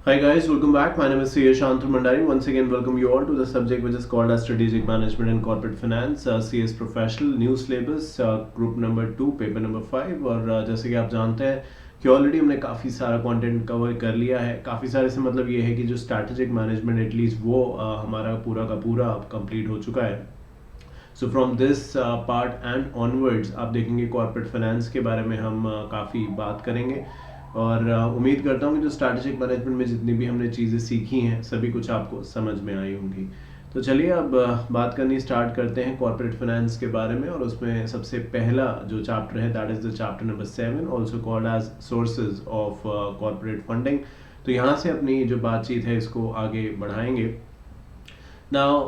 Hi guys, welcome back. My name is C.A. Shanthur Mandari. Once again, welcome you all to the subject which is called as Strategic Management and Corporate Finance, CS Professional, New Syllabus, Group number 2, Paper number 5. और जैसे कि आप जानते हैं कि already हमने काफ़ी सारा कंटेंट कवर कर लिया है. काफ़ी सारे से मतलब ये है कि जो स्ट्रैटेजिक मैनेजमेंट एटलीस्ट वो हमारा पूरा का पूरा कंप्लीट हो चुका है. So from this part and onwards आप देखेंगे कॉर्पोरेट फाइनेंस के बारे में हम काफ़ी बात करेंगे और उम्मीद करता हूँ कि जो स्ट्रैटेजिक मैनेजमेंट में जितनी भी हमने चीज़ें सीखी हैं सभी कुछ आपको समझ में आई होंगी. तो चलिए अब बात करनी स्टार्ट करते हैं कॉर्पोरेट फाइनेंस के बारे में. और उसमें सबसे पहला जो चैप्टर है that is the chapter number 7, also called as sources of corporate funding. तो यहाँ से अपनी जो बातचीत है इसको आगे बढ़ाएंगे. नाउ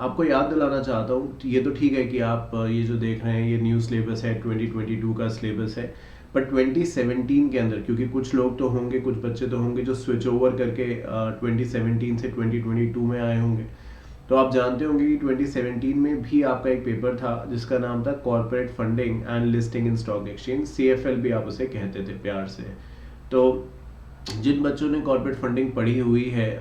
आपको याद दिलाना चाहता हूँ, ये तो ठीक है कि आप ये जो देख रहे हैं ये न्यू सिलेबस है, 2022 का सिलेबस है. पर 2017 के अंदर, क्योंकि कुछ लोग तो होंगे, कुछ बच्चे तो होंगे जो स्विच ओवर करके 2017 से 2022 में आए होंगे. तो आप जानते होंगे कि 2017 में भी आपका एक पेपर था जिसका नाम था corporate funding and listing in stock exchange, CFL भी आप उसे कहते थे प्यार से. तो जिन बच्चों ने कॉर्पोरेट फंडिंग पढ़ी हुई है,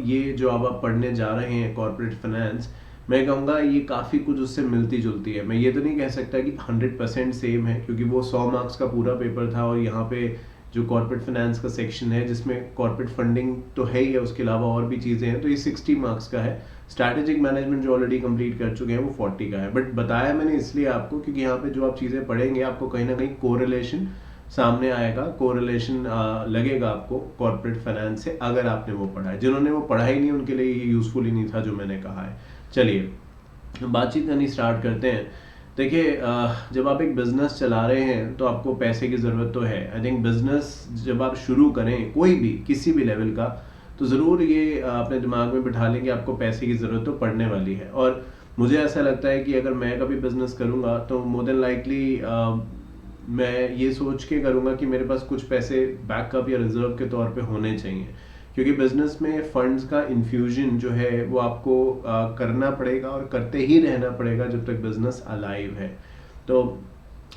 ये जो अब आप पढ़ने जा रहे हैं कॉर्पोरेट फाइनेंस, मैं कहूँगा ये काफ़ी कुछ उससे मिलती जुलती है. मैं ये तो नहीं कह सकता कि 100% सेम है, क्योंकि वो 100 मार्क्स का पूरा पेपर था और यहाँ पे जो कॉर्पोरेट फाइनेंस का सेक्शन है जिसमें कॉर्पोरेट फंडिंग तो है ही है, उसके अलावा और भी चीज़ें हैं, तो ये 60 मार्क्स का है. स्ट्रैटेजिक मैनेजमेंट जो ऑलरेडी कंप्लीट कर चुके हैं वो 40 का है. बट बताया मैंने इसलिए आपको क्योंकि यहाँ पे जो आप चीज़ें पढ़ेंगे आपको कहीं ना कहीं कोरिलेशन सामने आएगा, कोरिलेशन लगेगा आपको कॉर्पोरेट फाइनेंस से अगर आपने वो पढ़ा है. जिन्होंने वो पढ़ा ही नहीं उनके लिए ये यूजफुल ही नहीं था जो मैंने कहा है. चलिए बातचीत करनी स्टार्ट करते हैं. देखिए जब आप एक बिजनेस चला रहे हैं तो आपको पैसे की ज़रूरत तो है. आई थिंक बिजनेस जब आप शुरू करें कोई भी किसी भी लेवल का, तो ज़रूर ये अपने दिमाग में बिठा लें कि आपको पैसे की ज़रूरत तो पड़ने वाली है. और मुझे ऐसा लगता है कि अगर मैं कभी बिजनेस करूँगा तो मोर देन लाइकली मैं ये सोच के करूँगा कि मेरे पास कुछ पैसे बैकअप या रिजर्व के तौर पे होने चाहिए, क्योंकि बिजनेस में फंड्स का इन्फ्यूजन जो है वो आपको करना पड़ेगा और करते ही रहना पड़ेगा जब तक बिजनेस अलाइव है. तो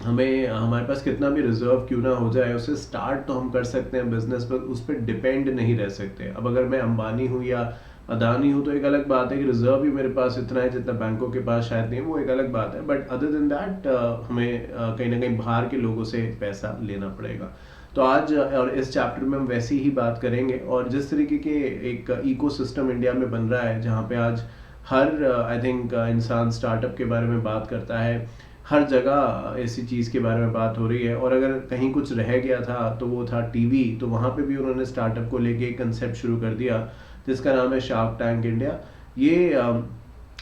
हमें हमारे पास कितना भी रिजर्व क्यों ना हो जाए, उसे स्टार्ट तो हम कर सकते हैं बिजनेस पर, उस पर डिपेंड नहीं रह सकते. अब अगर मैं अंबानी हूँ या अदानी हूँ तो एक अलग बात है कि रिजर्व भी मेरे पास इतना है जितना बैंकों के पास शायद नहीं है, वो एक अलग बात है. बट अदर देन दैट हमें कहीं ना कहीं बाहर के लोगों से पैसा लेना पड़ेगा. तो आज और इस चैप्टर में हम वैसी ही बात करेंगे. और जिस तरीके के एक इकोसिस्टम इंडिया में बन रहा है जहाँ पे आज हर आई थिंक इंसान स्टार्टअप के बारे में बात करता है, हर जगह ऐसी चीज़ के बारे में बात हो रही है. और अगर कहीं कुछ रह गया था तो वो था टीवी. तो वहाँ पे भी उन्होंने स्टार्टअप को लेके एक कंसेप्ट शुरू कर दिया जिसका नाम है शार्क टैंक इंडिया. ये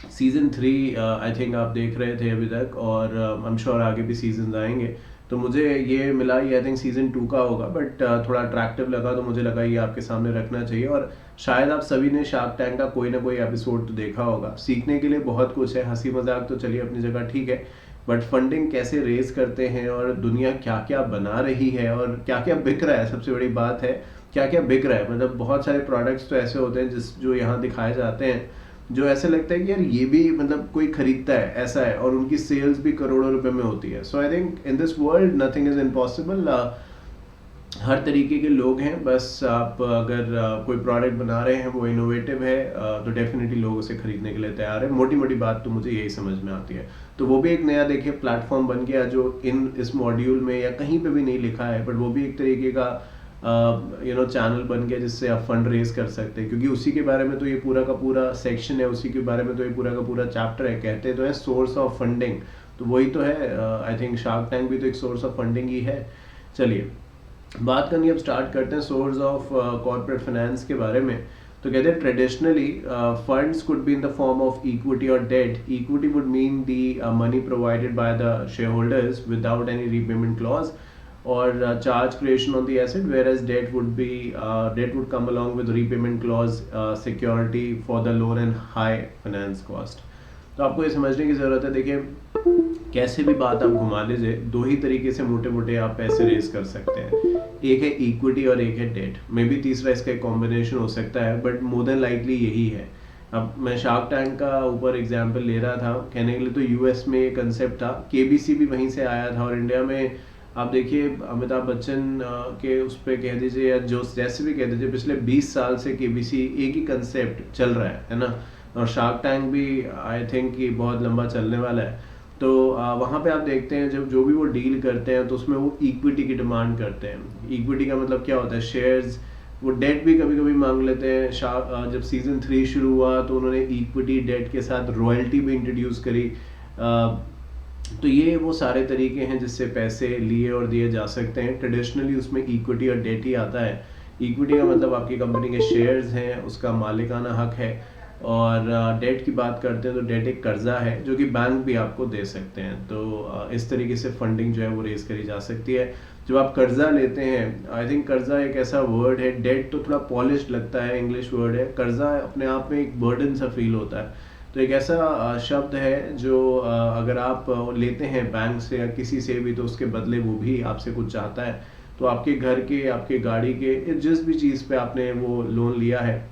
सीज़न 3 आई थिंक आप देख रहे थे अभी तक, और आई एम श्योर आगे भी सीजन आएंगे. तो मुझे ये मिला, ये आई थिंक सीज़न 2 का होगा, बट थोड़ा अट्रैक्टिव लगा तो मुझे लगा ये आपके सामने रखना चाहिए. और शायद आप सभी ने शार्क टैंक का कोई ना कोई एपिसोड तो देखा होगा. सीखने के लिए बहुत कुछ है, हंसी मजाक तो चलिए अपनी जगह ठीक है, बट फंडिंग कैसे रेज करते हैं और दुनिया क्या क्या बना रही है और क्या क्या बिक रहा है, सबसे बड़ी बात है क्या क्या बिक रहा है. मतलब बहुत सारे प्रोडक्ट्स तो ऐसे होते हैं जो यहाँ दिखाए जाते हैं जो ऐसे लगता है कि यार ये भी मतलब कोई खरीदता है ऐसा है, और उनकी सेल्स भी करोड़ों रुपए में होती है. So I think in this world nothing is impossible. हर तरीके के लोग हैं, बस आप अगर कोई प्रोडक्ट बना रहे हैं वो इनोवेटिव है तो डेफिनेटली लोग उसे खरीदने के लिए तैयार है. मोटी मोटी बात तो मुझे यही समझ में आती है. तो वो भी एक नया देखिए प्लेटफॉर्म बन गया जो इस मॉड्यूल में या कहीं पे भी नहीं लिखा है, बट वो भी एक तरीके का चैनल बन गया जिससे आप फंड रेज कर सकते हैं. क्योंकि उसी के बारे में तो ये पूरा का पूरा सेक्शन है, उसी के बारे में तो ये पूरा का पूरा चैप्टर है. कहते तो है सोर्स ऑफ फंडिंग, तो वही तो है. आई थिंक शार्क टैंक भी तो एक सोर्स ऑफ फंडिंग ही है. चलिए बात करनी अब स्टार्ट करते हैं सोर्स ऑफ कॉर्पोरेट फाइनेंस के बारे में. तो कहते हैं traditionally funds could be in the form of equity or debt. Equity would mean the money provided by the shareholders without any repayment clause or charge creation on the asset, whereas debt would come along with repayment clause, security for the loan and high finance cost. तो आपको ये समझने की ज़रूरत है. देखिए कैसे भी बात आप घुमा लीजिए, दो ही तरीके से मोटे मोटे आप पैसे रेज कर सकते हैं. एक है इक्विटी और एक है डेट. मे बी तीसरा इसका एक कॉम्बिनेशन हो सकता है, बट मोर देन लाइकली यही है. अब मैं शार्क टैंक का ऊपर एग्जाम्पल ले रहा था कहने के लिए, तो यूएस में ये कंसेप्ट था, केबीसी भी वहीं से आया था, और इंडिया में आप देखिए अमिताभ बच्चन के उस पर कह दीजिए या जो जैसे भी कह दीजिए, पिछले 20 साल से केबीसी एक ही कंसेप्ट चल रहा है ना। और शार्क टैंक भी आई थिंक कि बहुत लंबा चलने वाला है। तो वहाँ पे आप देखते हैं जब जो भी वो डील करते हैं तो उसमें वो इक्विटी की डिमांड करते हैं। इक्विटी का मतलब क्या होता है, शेयर्स। वो डेट भी कभी कभी मांग लेते हैं। जब सीजन 3 शुरू हुआ तो उन्होंने इक्विटी डेट के साथ रॉयल्टी भी इंट्रोड्यूस करी। तो ये वो सारे तरीके हैं जिससे पैसे लिए और दिए जा सकते हैं। ट्रेडिशनली उसमें इक्विटी और डेट ही आता है। इक्विटी का मतलब आपकी कंपनी के शेयर्स हैं, उसका मालिकाना हक है। और डेट की बात करते हैं तो डेट एक कर्जा है जो कि बैंक भी आपको दे सकते हैं। तो इस तरीके से फंडिंग जो है वो रेज करी जा सकती है। जब आप कर्जा लेते हैं, आई थिंक कर्जा एक ऐसा वर्ड है, डेट तो थोड़ा पॉलिश्ड लगता है, इंग्लिश वर्ड है। कर्जा अपने आप में एक बर्डन सा फील होता है। तो एक ऐसा शब्द है जो अगर आप लेते हैं बैंक से या किसी से भी तो उसके बदले वो भी आपसे कुछ चाहता है। तो आपके घर के, आपके गाड़ी के, जिस भी चीज़ पे आपने वो लोन लिया है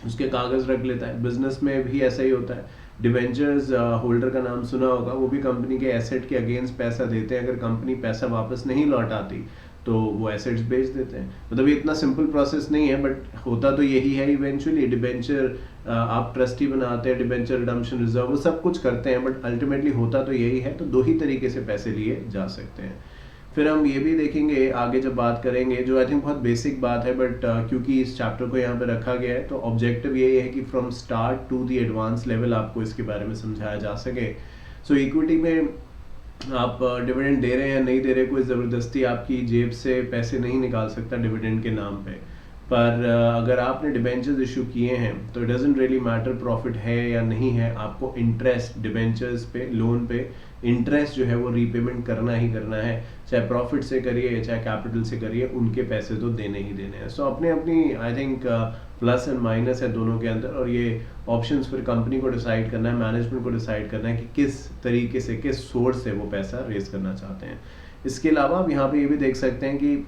उसके कागज़ रख लेता है। बिजनेस में भी ऐसा ही होता है। डिवेंचर्स होल्डर का नाम सुना होगा, वो भी कंपनी के एसेट के अगेंस्ट पैसा देते हैं। अगर कंपनी पैसा वापस नहीं लौटाती तो वो एसेट्स बेच देते हैं। मतलब ये इतना सिंपल प्रोसेस नहीं है, बट होता तो यही है इवेंचुअली। डिबेंचर आप ट्रस्टी बनाते हैं, डिबेंचर रिडम्पशन रिजर्व, वो सब कुछ करते हैं, बट अल्टीमेटली होता तो यही है। तो दो ही तरीके से पैसे लिए जा सकते हैं। फिर हम ये भी देखेंगे आगे जब बात करेंगे, जो आई थिंक बहुत बेसिक बात है, बट क्योंकि इस चैप्टर को यहाँ पे रखा गया है तो ऑब्जेक्टिव यही है कि from start to the advance level आपको इसके बारे में समझाया जा सके। सो इक्विटी में आप डिविडेंड दे रहे हैं या नहीं दे रहे, कोई ज़बरदस्ती आपकी जेब से पैसे नहीं निकाल सकता डिविडेंड के नाम पे। पर अगर आपने डिबेंचर्स इशू किए हैं तो it doesn't really matter profit है या नहीं है, आपको इंटरेस्ट डिबेंचर्स पे, लोन पे इंटरेस्ट जो है वो रीपेमेंट करना ही करना है। चाहे प्रॉफिट से करिए चाहे कैपिटल से करिए, उनके पैसे तो देने ही देने हैं। सो अपने अपनी I think plus and minus है दोनों के अंदर, और ये ऑप्शंस फिर कंपनी को डिसाइड करना है, मैनेजमेंट को डिसाइड करना है कि किस तरीके से, किस सोर्स से वो पैसा रेज करना चाहते हैं। इसके अलावा आप यहाँ पे ये भी देख सकते हैं कि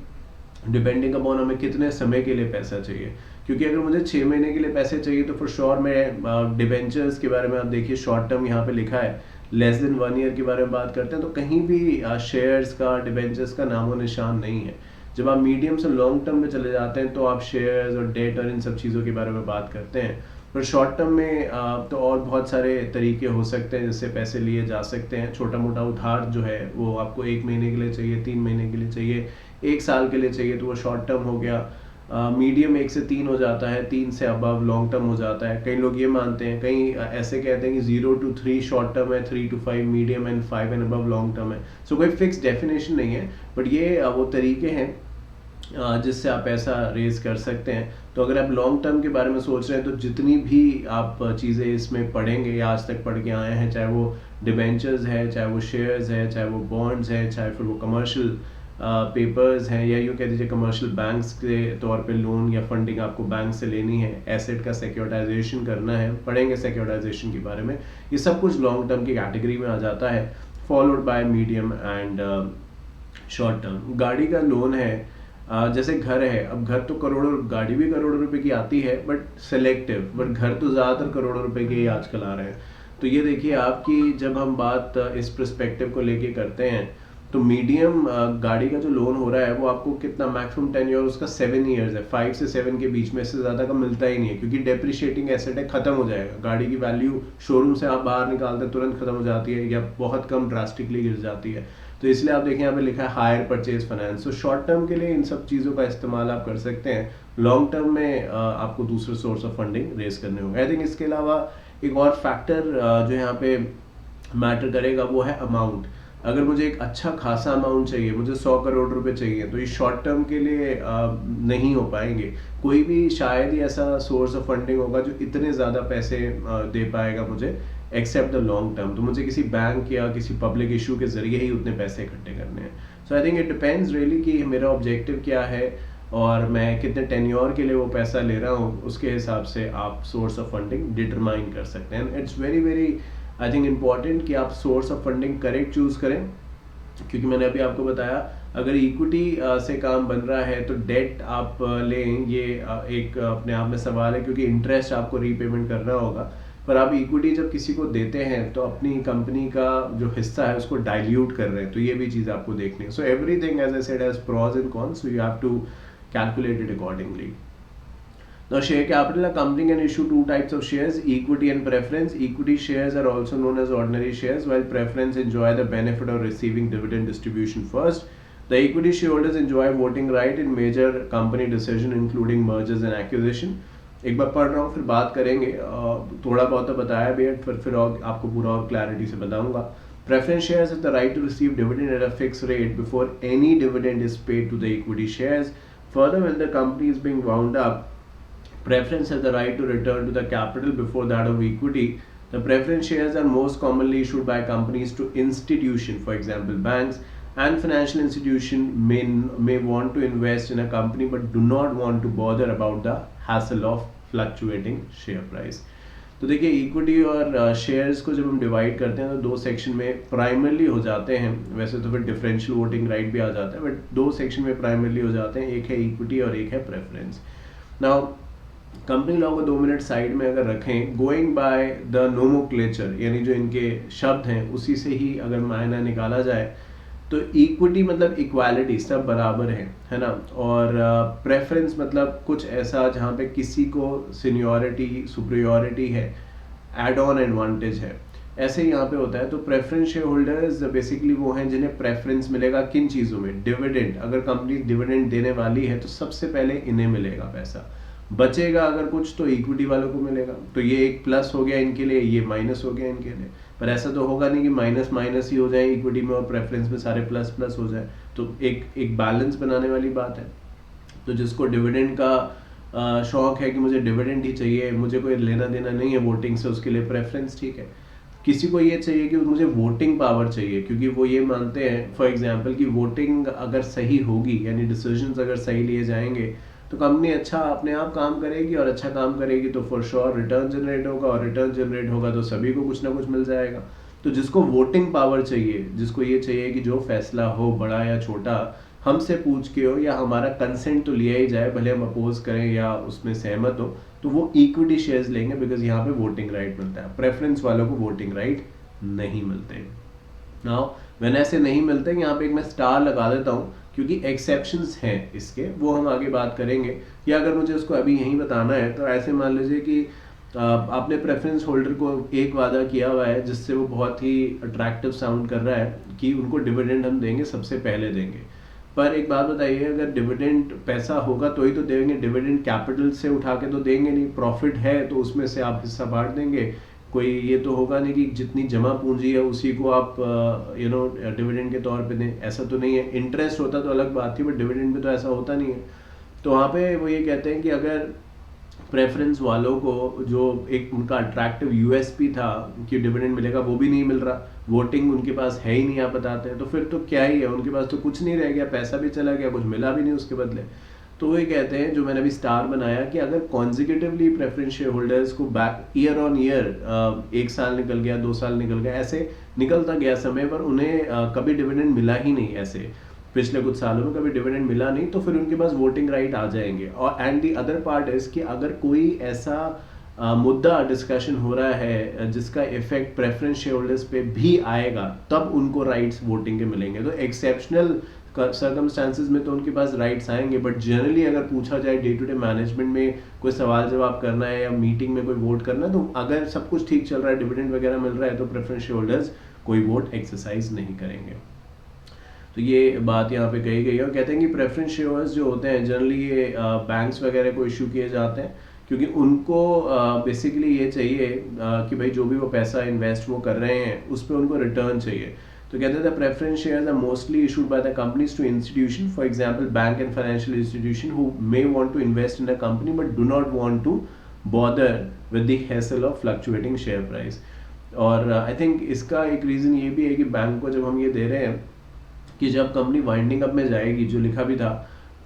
डिपेंडिंग अपॉन हमें कितने समय के लिए पैसा चाहिए। क्योंकि अगर मुझे 6 महीने के लिए पैसे चाहिए तो फॉर श्योर मैं डिबेंचर्स के बारे में, आप देखिए शॉर्ट टर्म यहाँ पे लिखा है, लेस देन 1 ईयर के बारे में बात करते हैं तो कहीं भी शेयर्स का, डिबेंचर्स का नामो निशान नहीं है। जब आप मीडियम से लॉन्ग टर्म में चले जाते हैं तो आप शेयर्स और डेट और इन सब चीज़ों के बारे में बात करते हैं। पर शॉर्ट टर्म में तो और बहुत सारे तरीके हो सकते हैं जिससे पैसे लिए जा सकते हैं। छोटा मोटा उधार जो है वो आपको 1 महीने के लिए चाहिए, 3 महीने के लिए चाहिए, 1 साल के लिए चाहिए तो वो शॉर्ट टर्म हो गया। मीडियम 1 से 3 हो जाता है, 3 से अबव लॉन्ग टर्म हो जाता है। कई लोग ये मानते हैं, कई ऐसे कहते हैं कि 0 to 3 शॉर्ट टर्म है, 3 to 5 medium and 5 and above long term है। सो कोई फिक्स डेफिनेशन नहीं है, बट ये वो तरीके हैं जिससे आप पैसा रेज कर सकते हैं। तो अगर आप लॉन्ग टर्म के बारे में सोच रहे हैं तो जितनी भी आप चीज़ें इसमें पढ़ेंगे या आज तक पढ़ के आए हैं, चाहे वो डिबेंचर्स है, चाहे वो शेयर्स है, चाहे वो बॉन्ड्स है, चाहे फिर वो कमर्शियल पेपर्स हैं, या यूँ कह दीजिए कमर्शियल बैंक्स के तौर पे लोन या फंडिंग आपको बैंक से लेनी है, एसेट का सिक्योरिटाइजेशन करना है, पढ़ेंगे सिक्योरिटाइजेशन के बारे में। ये सब कुछ लॉन्ग टर्म की कैटेगरी में आ जाता है, followed by medium and short term. गाड़ी का लोन है, जैसे घर है, अब घर तो करोड़ों, गाड़ी भी करोड़ों रुपए की आती है बट सेलेक्टिव, बट घर तो ज़्यादातर करोड़ों रुपए के ही आजकल आ रहे हैं। तो ये देखिए आपकी, जब हम बात इस पर्सपेक्टिव को लेके करते हैं तो मीडियम गाड़ी का जो लोन हो रहा है वो आपको कितना, मैक्सिमम टेन्योर उसका 7 ईयर्स है, 5 से 7 के बीच में, से ज़्यादा का मिलता ही नहीं है। क्योंकि डेप्रिशिएटिंग एसेट है, ख़त्म हो जाएगा। गाड़ी की वैल्यू शोरूम से आप बाहर निकालते हैं तुरंत ख़त्म हो जाती है या बहुत कम ड्रास्टिकली गिर जाती है। तो इसलिए आप देखें यहाँ पे लिखा है हायर परचेज फाइनेंस। तो शॉर्ट टर्म के लिए इन सब चीज़ों का इस्तेमाल आप कर सकते हैं, लॉन्ग टर्म में आपको दूसरे सोर्स ऑफ फंडिंग रेज करने होंगे। आई थिंक इसके अलावा एक और फैक्टर जो यहाँ पे मैटर करेगा वो है अमाउंट। अगर मुझे एक अच्छा खासा अमाउंट चाहिए, मुझे 100 करोड़ रुपए चाहिए, तो ये शॉर्ट टर्म के लिए नहीं हो पाएंगे। कोई भी शायद ही ऐसा सोर्स ऑफ फंडिंग होगा जो इतने ज़्यादा पैसे दे पाएगा मुझे, एक्सेप्ट द लॉन्ग टर्म। तो मुझे किसी बैंक या किसी पब्लिक इशू के जरिए ही उतने पैसे इकट्ठे करने हैं। So I think it depends really कि मेरा ऑब्जेक्टिव क्या है और मैं कितने टेन्योर के लिए वो पैसा ले रहा हूँ, उसके हिसाब से आप सोर्स ऑफ फंडिंग डिटरमाइन कर सकते हैं। It's very very I think important कि आप source of funding correct choose करें, क्योंकि मैंने अभी आपको बताया अगर इक्विटी से काम बन रहा है तो डेट आप लें, ये एक अपने आप में सवाल है, क्योंकि इंटरेस्ट आपको रीपेमेंट करना होगा। पर आप इक्विटी जब किसी को देते हैं तो अपनी कंपनी का जो हिस्सा है उसको डाइल्यूट कर रहे हैं, तो ये भी चीज़ आपको देखनी है. So everything as I said has pros and cons, so you have to calculate it accordingly. Now, share capital, a company can issue two types of shares, equity and preference. Equity shares are also known as ordinary shares, while preference enjoy the benefit of receiving dividend distribution first. The equity shareholders enjoy voting right in major company decision including mergers and acquisition. एक बार पढ़ रहा हूँ, फिर बात करेंगे. थोड़ा बहुत तो बताया भी है, फिर आपको पूरा और क्लैरिटी से बताऊंगा. Preference shares have the right to receive dividend at a fixed rate before any dividend is paid to the equity shares. Further, when the company is being wound up, preference has the right to return to the capital before that of equity. The preference shares are most commonly issued by companies to institutions, for example, banks and financial institution may want to invest in a company but do not want to bother about the hassle of fluctuating share price. तो देखिए, equity और shares को जब हम divide करते हैं तो दो सेक्शन में प्राइमरली हो जाते हैं. वैसे तो फिर डिफरेंशियल वोटिंग राइट भी आ जाता है, बट दो सेक्शन में प्राइमरली हो जाते हैं. एक है इक्विटी और एक है प्रेफरेंस. नाउ कंपनी लॉ को 2 मिनट साइड में अगर रखें, गोइंग बाय द नोमोक्लेचर, यानी जो इनके शब्द हैं उसी से ही अगर मायना निकाला जाए तो इक्विटी मतलब इक्वालिटी, सब बराबर है ना. और प्रेफरेंस मतलब कुछ ऐसा जहाँ पे किसी को सीनियोरिटी सुपरियोरिटी है, एड ऑन एडवांटेज है, ऐसे ही यहाँ पे होता है. तो प्रेफरेंस शेयर होल्डर्स बेसिकली वो हैं जिन्हें प्रेफरेंस मिलेगा किन चीज़ों में. डिविडेंड, अगर कंपनी डिविडेंड देने वाली है तो सबसे पहले इन्हें मिलेगा पैसा. बचेगा अगर कुछ तो इक्विटी वालों को मिलेगा. तो ये एक प्लस हो गया इनके लिए, ये माइनस हो गया इनके लिए. पर ऐसा तो होगा नहीं कि माइनस माइनस ही हो जाए इक्विटी में और प्रेफरेंस में सारे प्लस प्लस हो जाए. तो एक बैलेंस बनाने वाली बात है. तो जिसको डिविडेंड का शौक है कि मुझे डिविडेंड ही चाहिए, मुझे कोई लेना देना नहीं है वोटिंग से, उसके लिए प्रेफरेंस ठीक है. किसी को ये चाहिए कि मुझे वोटिंग पावर चाहिए, क्योंकि वो ये मानते हैं फॉर एग्जांपल कि वोटिंग अगर सही होगी, यानी डिसीजंस अगर सही लिए जाएंगे तो कंपनी अच्छा अपने आप काम करेगी, और अच्छा काम करेगी तो फॉर श्योर रिटर्न जनरेट होगा, और रिटर्न जनरेट होगा तो सभी को कुछ ना कुछ मिल जाएगा. तो जिसको वोटिंग पावर चाहिए, जिसको ये चाहिए कि जो फैसला हो बड़ा या छोटा हमसे पूछ के हो, या हमारा कंसेंट तो लिया ही जाए, भले हम अपोज करें या उसमें सहमत हो, तो वो इक्विटी शेयर्स लेंगे, बिकॉज यहाँ पे वोटिंग राइट मिलता है. प्रेफरेंस वालों को वोटिंग राइट नहीं मिलते. नाउ व्हेन ऐसे नहीं मिलते, यहाँ पे एक मैं स्टार लगा देता हूँ क्योंकि एक्सेप्शंस हैं इसके, वो हम आगे बात करेंगे. या अगर मुझे उसको अभी यहीं बताना है तो ऐसे मान लीजिए कि आपने प्रेफरेंस होल्डर को एक वादा किया हुआ है जिससे वो बहुत ही अट्रैक्टिव साउंड कर रहा है कि उनको डिविडेंड हम देंगे, सबसे पहले देंगे. पर एक बात बताइए, अगर डिविडेंड पैसा होगा तो ही तो देंगे, डिविडेंड कैपिटल से उठा के तो देंगे नहीं. प्रॉफिट है तो उसमें से आप हिस्सा बांट देंगे. कोई ये तो होगा नहीं कि जितनी जमा पूंजी है उसी को आप डिविडेंड के तौर पे दें, ऐसा तो नहीं है. इंटरेस्ट होता तो अलग बात थी, बट डिविडेंड में तो ऐसा होता नहीं है. तो वहाँ पे वो ये कहते हैं कि अगर प्रेफरेंस वालों को जो एक उनका अट्रैक्टिव यूएसपी था कि डिविडेंड मिलेगा, वो भी नहीं मिल रहा, वोटिंग उनके पास है ही नहीं, आप बताते हैं, तो फिर तो क्या ही है, उनके पास तो कुछ नहीं रह गया, पैसा भी चला गया, कुछ मिला भी नहीं उसके बदले. तो वो ये कहते हैं, जो मैंने अभी स्टार बनाया, कि अगर कॉन्जिक्यूटिवली प्रेफरेंस शेयर होल्डर्स को बैक ईयर ऑन ईयर 1 साल निकल गया, 2 साल निकल गया, ऐसे निकलता गया समय, पर उन्हें कभी डिविडेंड मिला ही नहीं, ऐसे पिछले कुछ सालों में कभी डिविडेंड मिला नहीं, तो फिर उनके पास वोटिंग राइट आ जाएंगे. और and the other part is कि अगर कोई ऐसा मुद्दा डिस्कशन हो रहा है जिसका इफेक्ट प्रेफरेंस शेयर होल्डर्स पे भी आएगा, तब उनको राइट्स वोटिंग के मिलेंगे. तो एक्सेप्शनल सर्कमस्टांसेस में तो उनके पास राइट्स आएंगे, बट जनरली अगर पूछा जाए डे टू डे मैनेजमेंट में कोई सवाल जवाब करना है या मीटिंग में कोई वोट करना है, तो अगर सब कुछ ठीक चल रहा है, डिविडेंड वगैरह मिल रहा है, तो प्रेफरेंस शेयर होल्डर्स कोई वोट एक्सरसाइज नहीं करेंगे. तो ये बात यहाँ पे कही गई है. और कहते हैं कि प्रेफरेंस शेयर्स जो होते हैं जनरली ये बैंक्स वगैरह को इशू किए जाते हैं, क्योंकि उनको बेसिकली ये चाहिए कि भाई जो भी वो पैसा इन्वेस्ट वो कर रहे हैं उस पर उनको रिटर्न चाहिए. तो कहते हैं preference shares are mostly issued by the companies to institution, for example bank and financial institution who may want to invest in a company but do not want to bother with the hassle of fluctuating share price. और I think इसका एक reason ये भी है कि bank को जब हम ये दे रहे हैं कि जब कंपनी वाइंडिंग अप में जाएगी, जो लिखा भी था,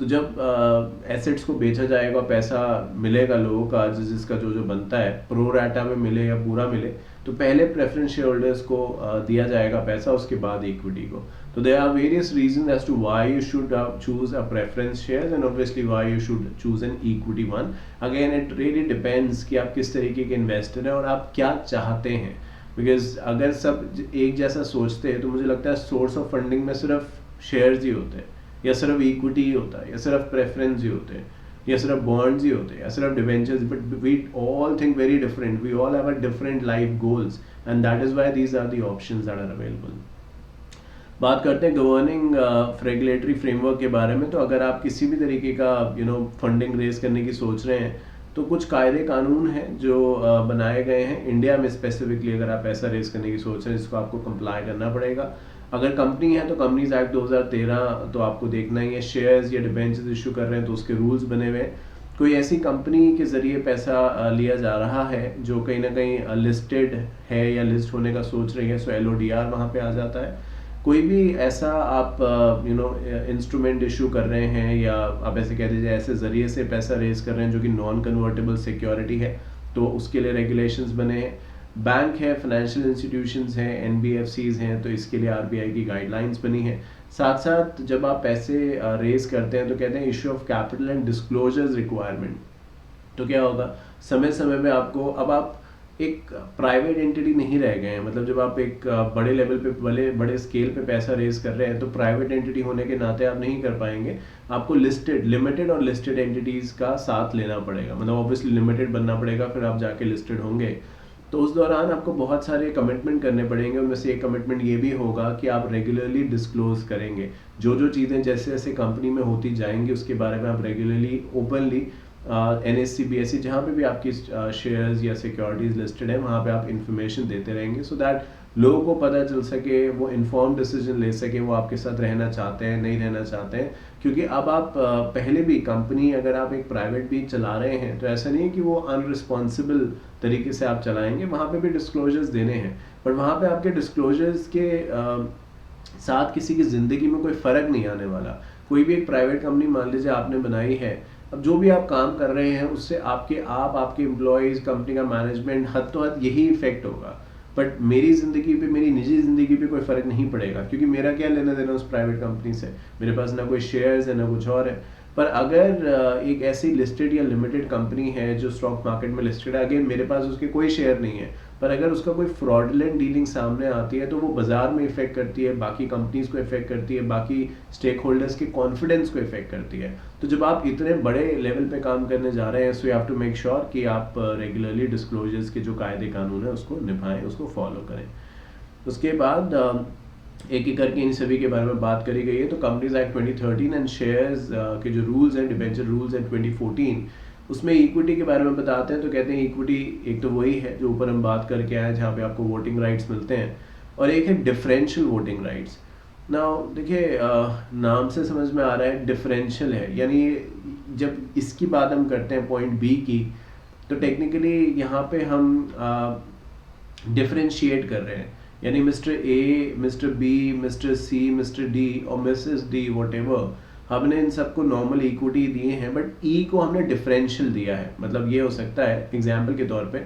तो जब एसेट्स को बेचा जाएगा, पैसा मिलेगा लोगों का जिसका जो बनता है, प्रो राटा में मिले या पूरा मिले, तो पहले प्रेफरेंस शेयर होल्डर्स को दिया जाएगा पैसा, उसके बाद इक्विटी को. So there are various reasons as to why you should choose a preference shares and obviously why you should choose an equity one. Again, it really depends कि आप किस तरीके के इन्वेस्टर हैं और आप क्या चाहते हैं. बिकॉज अगर सब एक जैसा सोचते हैं तो मुझे लगता है सोर्स ऑफ फंडिंग में सिर्फ शेयर्स ही होते हैं, या सिर्फ इक्विटी ही होता है, या सिर्फ प्रेफरेंस ही होते हैं, या सिर्फ बॉन्ड्स ही होते हैं, या सिर्फ debentures. But we all think very different, we all have a different life goals and that is why these are the options that are available. बात करते हैं गवर्निंग रेगुलेटरी फ्रेमवर्क के बारे में. तो अगर आप किसी भी तरीके का फंडिंग रेज करने की सोच रहे हैं तो कुछ कायदे कानून हैं जो बनाए गए हैं इंडिया में स्पेसिफिकली. अगर आप पैसा रेज करने की सोच रहे हैं जिसको आपको कंप्लाई करना पड़ेगा. अगर कंपनी है तो कंपनीज एक्ट 2013 तो आपको देखना ही है. शेयर्स या डिबेंचर्स इशू कर रहे हैं तो उसके रूल्स बने हुए हैं. कोई ऐसी कंपनी के ज़रिए पैसा लिया जा रहा है जो कहीं ना कहीं लिस्टेड है या लिस्ट होने का सोच रही है, सो LODR वहाँ पे आ जाता है. कोई भी ऐसा आप इंस्ट्रूमेंट इशू कर रहे हैं या आप ऐसे कह दीजिए ऐसे ज़रिए से पैसा रेज कर रहे हैं जो कि नॉन कन्वर्टेबल सिक्योरिटी है, तो उसके लिए रेगुलेशंस बने हैं. बैंक है, फाइनेंशियल इंस्टीट्यूशंस हैं, NBFCs हैं, तो इसके लिए RBI की गाइडलाइंस बनी है. साथ साथ जब आप पैसे रेज करते हैं तो कहते हैं issue of capital and disclosures requirement. तो क्या होगा, समय समय में आपको, अब आप एक प्राइवेट एंटिटी नहीं रह गए हैं. मतलब जब आप एक बड़े लेवल पे बड़े स्केल पे पैसा रेज कर रहे हैं तो प्राइवेट एंटिटी होने के नाते आप नहीं कर पाएंगे. आपको लिमिटेड और लिस्टेड एंटिटीज़ का साथ लेना पड़ेगा. मतलब ऑब्वियसली लिमिटेड बनना पड़ेगा, फिर आप जाके लिस्टेड होंगे. तो उस दौरान आपको बहुत सारे कमिटमेंट करने पड़ेंगे. उनमें से एक कमिटमेंट ये भी होगा कि आप रेगुलरली डिस्क्लोज करेंगे जो चीज़ें जैसे जैसे कंपनी में होती जाएंगी उसके बारे में आप रेगुलरली ओपनली NSE BSE जहाँ पे भी आपकी शेयर्स या सिक्योरिटीज लिस्टेड है वहाँ पे आप इंफॉर्मेशन देते रहेंगे, सो दैट लोगों को पता चल सके, वो इन्फॉर्म डिसीजन ले सके, वो आपके साथ रहना चाहते हैं नहीं रहना चाहते हैं. क्योंकि अब आप पहले भी कंपनी अगर आप एक प्राइवेट भी चला रहे हैं तो ऐसा नहीं है कि वो अनरिस्पॉन्सिबल तरीके से आप चलाएंगे. वहाँ पे भी डिस्क्लोजर्स देने हैं, बट वहाँ पे आपके डिस्क्लोजर्स के साथ किसी की ज़िंदगी में कोई फ़र्क नहीं आने वाला. कोई भी एक प्राइवेट कंपनी मान लीजिए आपने बनाई है, अब जो भी आप काम कर रहे हैं उससे आपके एम्प्लॉयज़, कंपनी का मैनेजमेंट हद तो हद यही इफेक्ट होगा. बट मेरी ज़िंदगी पे, मेरी निजी ज़िंदगी पे कोई फ़र्क नहीं पड़ेगा क्योंकि मेरा क्या लेना देना उस प्राइवेट कंपनी से. मेरे पास ना कोई शेयर्स है ना कुछ और है. पर अगर एक ऐसी लिस्टेड या लिमिटेड कंपनी है जो स्टॉक मार्केट में लिस्टेड है, अगेन मेरे पास उसके कोई शेयर नहीं है, पर अगर उसका कोई फ्रॉडलेंट डीलिंग सामने आती है तो वो बाजार में इफेक्ट करती है, बाकी कंपनीज को इफेक्ट करती है, बाकी स्टेक होल्डर्स के कॉन्फिडेंस को इफेक्ट करती है. तो जब आप इतने बड़े लेवल पे काम करने जा रहे हैं, so you have to make sure कि आप रेगुलरली डिस्क्लोजर्स के जो कायदे कानून है उसको निभाएं, उसको फॉलो करें. उसके बाद एक एक करके इन सभी के बारे में बात करी गई है. तो कंपनीज एक्ट 2013 एंड शेयर्स के जो रूल्स हैं, डिबेंचर रूल्स हैं 2014, उसमें इक्विटी के बारे में बताते हैं. तो कहते हैं इक्विटी एक तो वही है जो ऊपर हम बात करके आए जहाँ पे आपको वोटिंग राइट्स मिलते हैं, और एक है डिफरेंशियल वोटिंग राइट्स. नाउ देखिए, नाम से समझ में आ रहा है डिफरेंशियल है, यानी जब इसकी बात हम करते हैं पॉइंट बी की, तो टेक्निकली यहाँ पे हम डिफरेंशिएट कर रहे हैं. यानी mister A, mister B, mister C, mister D और मिसेस डी, वॉटेवर, हमने इन सबको नॉर्मल इक्विटी दिए हैं, बट ई को हमने डिफरेंशियल दिया है. मतलब ये हो सकता है एग्जाम्पल के तौर पे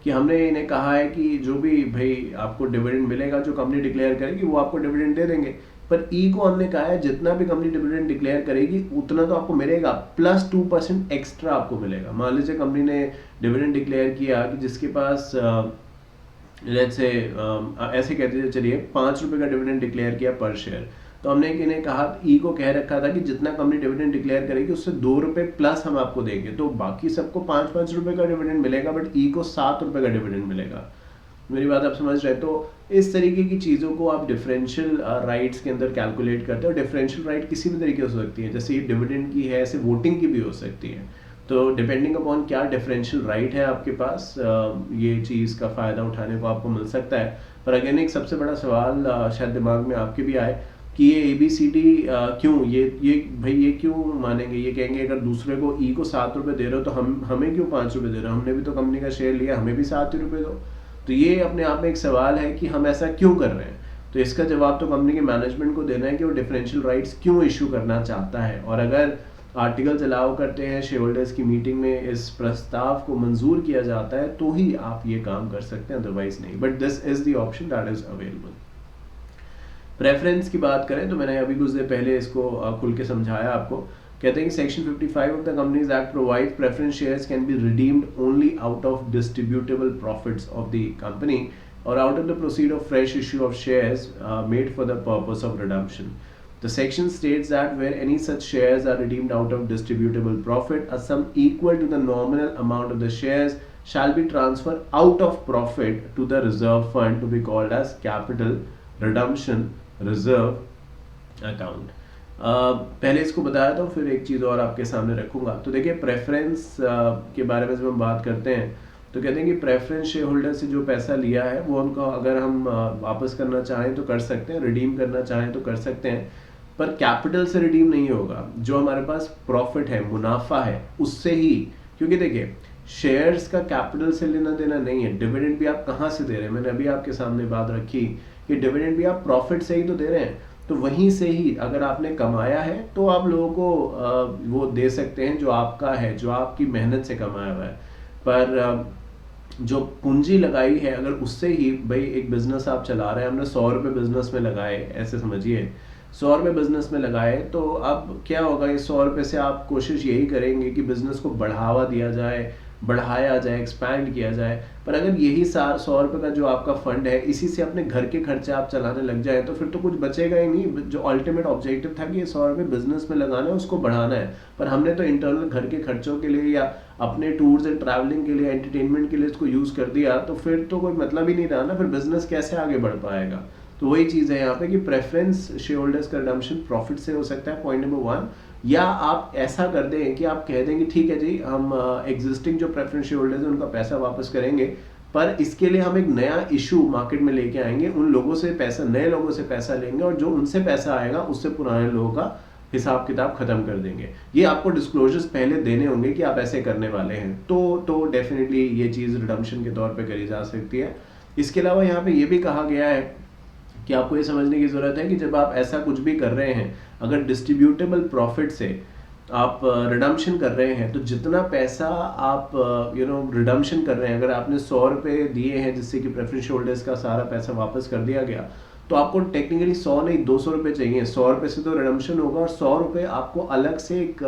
कि हमने इन्हें कहा है कि जो भी भाई आपको डिविडेंड मिलेगा, जो कंपनी डिक्लेयर करेगी वो आपको डिविडेंड दे देंगे. पर ई को हमने कहा है जितना भी कंपनी डिविडेंड डिक्लेयर करेगी उतना तो आपको मिलेगा, प्लस 2% एक्स्ट्रा आपको मिलेगा. मान लीजिए कंपनी ने डिविडेंड डिक्लेयर किया कि जिसके पास लेट्स से ऐसे कहते थे, चलिए 5 रुपये का डिविडेंड डिक्लेयर किया पर शेयर, तो हमने इन्हें कहा, ई को कह रखा था कि जितना कंपनी डिविडेंड डिक्लेयर करेगी उससे 2 रुपये प्लस हम आपको देंगे. तो बाकी सबको 5-5 रुपये का डिविडेंड मिलेगा, बट ई को 7 रुपये का डिविडेंड मिलेगा. मेरी बात आप समझ रहे हैं? तो इस तरीके की चीज़ों को आप डिफरेंशियल राइट्स के अंदर कैलकुलेट करते हो. डिफरेंशियल राइट किसी भी तरीके से हो सकती है, जैसे ये डिविडेंड की है ऐसे वोटिंग की भी हो सकती है. तो डिपेंडिंग अपॉन क्या डिफरेंशियल राइट है आपके पास, ये चीज़ का फ़ायदा उठाने को आपको मिल सकता है. पर अगेन एक सबसे बड़ा सवाल शायद दिमाग में आपके भी आए कि ये ABCD क्यों, ये भाई ये क्यों मानेंगे, ये कहेंगे अगर दूसरे को ई को 7 रुपये दे रहे हो तो हमें क्यों 5 रुपये दे रहे हो, हमने भी तो कंपनी का शेयर लिया, हमें भी 7 ही रुपये दो. तो ये अपने आप में एक सवाल है कि हम ऐसा क्यों कर रहे हैं. तो इसका जवाब तो कंपनी के मैनेजमेंट को देना है कि वो डिफरेंशियल राइट्स क्यों इशू करना चाहता है. और अगर आर्टिकल्स अलाउ करते हैं, शेयर होल्डर्स की मीटिंग में इस प्रस्ताव को मंजूर किया जाता है, तो ही आप ये काम कर सकते हैं, अदरवाइज नहीं. But this is the option that is available. Preference की बात करें तो मैंने अभी कुछ देर पहले इसको खुल के समझाया आपको। कहते हैं कि section 55 of the companies act provide preference shares can be redeemed only out of distributable profits of the company or out of the proceed of fresh issue of shares made for the purpose of redemption. The section states that where any such shares are redeemed out of distributable profit, a sum equal to the nominal amount of the shares shall be transferred out of profit to the reserve fund to be called as capital redemption reserve account. पहले इसको बताया था, फिर एक चीज़ और आपके सामने रखूंगा। तो देखिए प्रेफरेंस के बारे में जब हम बात करते हैं तो कहते हैं कि प्रेफरेंस शेयर होल्डर से जो पैसा लिया है वो उनको अगर हम वापस करना चाहें तो कर सकते हैं, रिडीम करना चाहें तो कर सकते हैं, पर कैपिटल से रिडीम नहीं होगा। जो हमारे पास प्रॉफिट है, मुनाफा है, उससे ही, क्योंकि देखिए शेयर्स का कैपिटल से लेना देना नहीं है। डिविडेंड भी आप कहाँ से दे रहे हैं, मैंने अभी आपके सामने बात रखी कि डिविडेंड भी आप प्रॉफिट से ही तो दे रहे हैं। तो वहीं से ही अगर आपने कमाया है तो आप लोगों को वो दे सकते हैं जो आपका है, जो आपकी मेहनत से कमाया हुआ है। पर जो पूंजी लगाई है अगर उससे ही, भाई एक बिजनेस आप चला रहे हैं, हमने 100 रुपये बिजनेस में लगाए, ऐसे समझिए 100 रुपये बिजनेस में लगाए, तो अब क्या होगा, ये 100 रुपये से आप कोशिश यही करेंगे कि बिजनेस को बढ़ावा दिया जाए, बढ़ाया जाए, एक्सपैंड किया जाए। पर अगर यही 100 रुपये का जो आपका फंड है, इसी से अपने घर के खर्चे आप चलाने लग जाए तो फिर तो कुछ बचेगा ही नहीं। जो अल्टीमेट ऑब्जेक्टिव था कि ये 100 रुपये बिजनेस में लगाना है, उसको बढ़ाना है, पर हमने तो इंटरनल घर के खर्चों के लिए या अपने टूर्स एंड ट्रैवलिंग के लिए, एंटरटेनमेंट के लिए इसको यूज़ कर दिया, तो फिर तो कोई मतलब ही नहीं रहा ना, फिर बिजनेस कैसे आगे बढ़ पाएगा। तो वही चीज़ है यहाँ पे कि प्रेफरेंस शेयर होल्डर्स का रिडम्पशन प्रॉफिट से हो सकता है, पॉइंट नंबर 1। या आप ऐसा कर दें कि आप कह दें कि ठीक है जी, हम एग्जिस्टिंग जो प्रेफरेंस शेयर होल्डर्स हैं उनका पैसा वापस करेंगे, पर इसके लिए हम एक नया इशू मार्केट में लेके आएंगे, उन लोगों से पैसा, नए लोगों से पैसा लेंगे, और जो उनसे पैसा आएगा उससे पुराने लोगों का हिसाब किताब खत्म कर देंगे। ये आपको डिस्क्लोजर्स पहले देने होंगे कि आप ऐसे करने वाले हैं, तो डेफिनेटली ये चीज़ रिडम्पशन के तौर पे करी जा सकती है। इसके अलावा यहाँ पे ये भी कहा गया है कि आपको ये समझने की ज़रूरत है कि जब आप ऐसा कुछ भी कर रहे हैं, अगर डिस्ट्रीब्यूटेबल प्रॉफिट से आप रिडम्पशन कर रहे हैं, तो जितना पैसा आप रिडम्पशन कर रहे हैं, अगर आपने 100 रुपये दिए हैं जिससे कि प्रेफरेंस होल्डर्स का सारा पैसा वापस कर दिया गया, तो आपको टेक्निकली 100 नहीं 200 रुपये चाहिए। 100 रुपये से तो रिडम्पशन होगा, और 100 रुपये आपको अलग से एक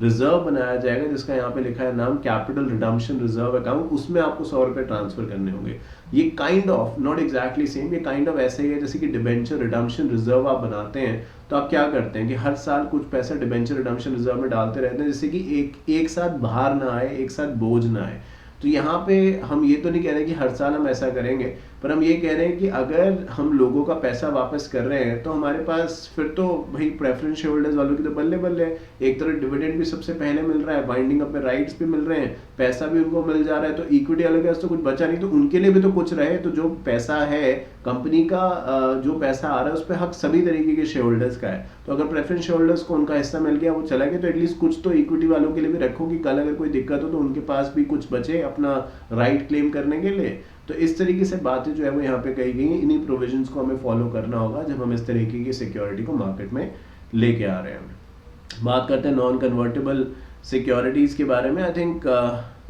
रिजर्व बनाया जाएगा जिसका यहाँ पे लिखा है नाम, कैपिटल रिडम्पशन रिजर्व अकाउंट। उसमें आपको 100 रुपये ट्रांसफर करने होंगे। ये kind of, not exactly same, ये काइंड ऑफ ऐसे ही है जैसे कि डिबेंचर रिडम्पशन रिजर्व आप बनाते हैं, तो आप क्या करते हैं कि हर साल कुछ पैसा डिबेंचर रिडम्पशन रिजर्व में डालते रहते हैं, जिससे कि एक साथ बाहर ना आए, एक साथ बोझ ना आए। तो यहाँ पे हम ये तो नहीं कह रहे कि हर साल हम ऐसा करेंगे, पर हम ये कह रहे हैं कि अगर हम लोगों का पैसा वापस कर रहे हैं तो हमारे पास फिर तो भाई प्रेफरेंस शेयर होल्डर्स वालों की तो बल्ले बल्ले, एक तरह डिविडेंड भी सबसे पहले मिल रहा है, बाइंडिंग अप में राइट्स भी मिल रहे हैं, पैसा भी उनको मिल जा रहा है, तो इक्विटी अलग है तो कुछ बचा नहीं, तो उनके लिए भी तो कुछ रहे। तो जो पैसा है कंपनी का, जो पैसा आ रहा है उस पर हक सभी तरीके के शेयर होल्डर्स का है। तो अगर प्रेफरेंस शेयर होल्डर्स को उनका हिस्सा मिल गया, वो चला गया, तो एटलीस्ट कुछ तो इक्विटी वालों के लिए भी रखो कि कल अगर कोई दिक्कत हो तो उनके पास भी कुछ बचे अपना राइट क्लेम करने के लिए। तो इस तरीके से बातें जो है वो यहाँ पे कही गई हैं। इन्हीं प्रोविजंस को हमें फॉलो करना होगा जब हम इस तरीके की सिक्योरिटी को मार्केट में लेके आ रहे हैं। बात करते हैं नॉन कन्वर्टेबल सिक्योरिटीज़ के बारे में। आई थिंक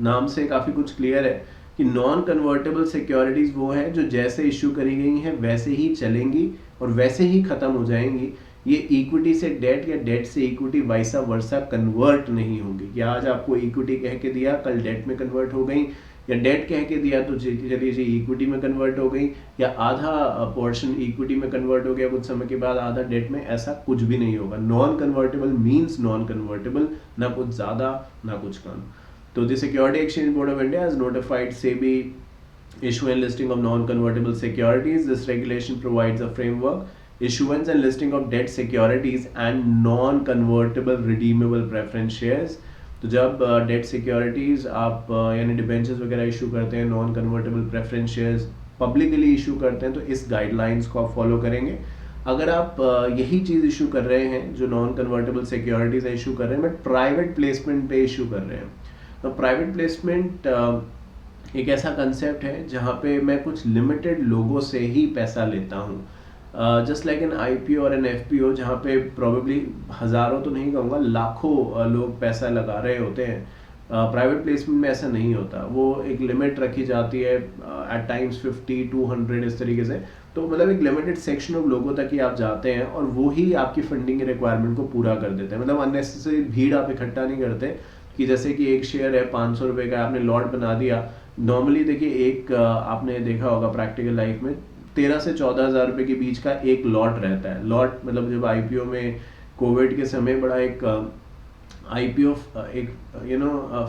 नाम से काफ़ी कुछ क्लियर है कि नॉन कन्वर्टेबल सिक्योरिटीज़ वो है जो जैसे इशू करी गई हैं वैसे ही चलेंगी और वैसे ही ख़त्म हो जाएंगी। ये इक्विटी से डेट या डेट से इक्विटी वाइसा वर्सा कन्वर्ट नहीं होंगी कि आज आपको इक्विटी कह के दिया, कल डेट में कन्वर्ट हो गई, या डेट कह के दिया तो चलिए जी इक्विटी में कन्वर्ट हो गई, या आधा पोर्शन इक्विटी में कन्वर्ट हो गया कुछ समय के बाद, आधा डेट में। ऐसा कुछ भी नहीं होगा। Non convertible means non convertible, ना कुछ ज़्यादा ना कुछ कम। तो the security exchange board of India has notified SEBI issue and listing of non-convertible securities. This regulation provides a framework, issuance and listing of debt securities and non-convertible redeemable preference shares. तो जब date securities आप यानी debentures वगैरह issue करते हैं, non convertible preference shares publicly issue करते हैं, तो इस गाइडलाइंस को आप फॉलो करेंगे। अगर आप यही चीज़ इशू कर रहे हैं जो नॉन कन्वर्टेबल सिक्योरिटीज़ इशू कर रहे हैं, बट प्राइवेट प्लेसमेंट पे इशू कर रहे हैं, तो प्राइवेट प्लेसमेंट एक ऐसा कंसेप्ट है जहाँ पे मैं कुछ लिमिटेड लोगों से ही पैसा लेता हूँ, जस्ट लाइक एन IPO और एन FPO, जहाँ पे प्रोबेबली हज़ारों तो नहीं कहूँगा, लाखों लोग पैसा लगा रहे होते हैं। प्राइवेट प्लेसमेंट में ऐसा नहीं होता, वो एक लिमिट रखी जाती है, एट टाइम्स 50 200 इस तरीके से। तो मतलब एक लिमिटेड सेक्शन ऑफ लोगों तक ही आप जाते हैं और वो ही आपकी फंडिंग की रिक्वायरमेंट को पूरा कर देते हैं। मतलब अननेसेसरी भीड़ आप इकट्ठा नहीं करते कि जैसे कि एक शेयर है 500 रुपये का, आपने लॉट बना दिया। नॉर्मली देखिए एक आपने देखा होगा प्रैक्टिकल लाइफ में 13 से 14 हज़ार रुपये के बीच का एक लॉट रहता है। लॉट मतलब जब आईपीओ में कोविड के समय बड़ा एक आईपीओ एक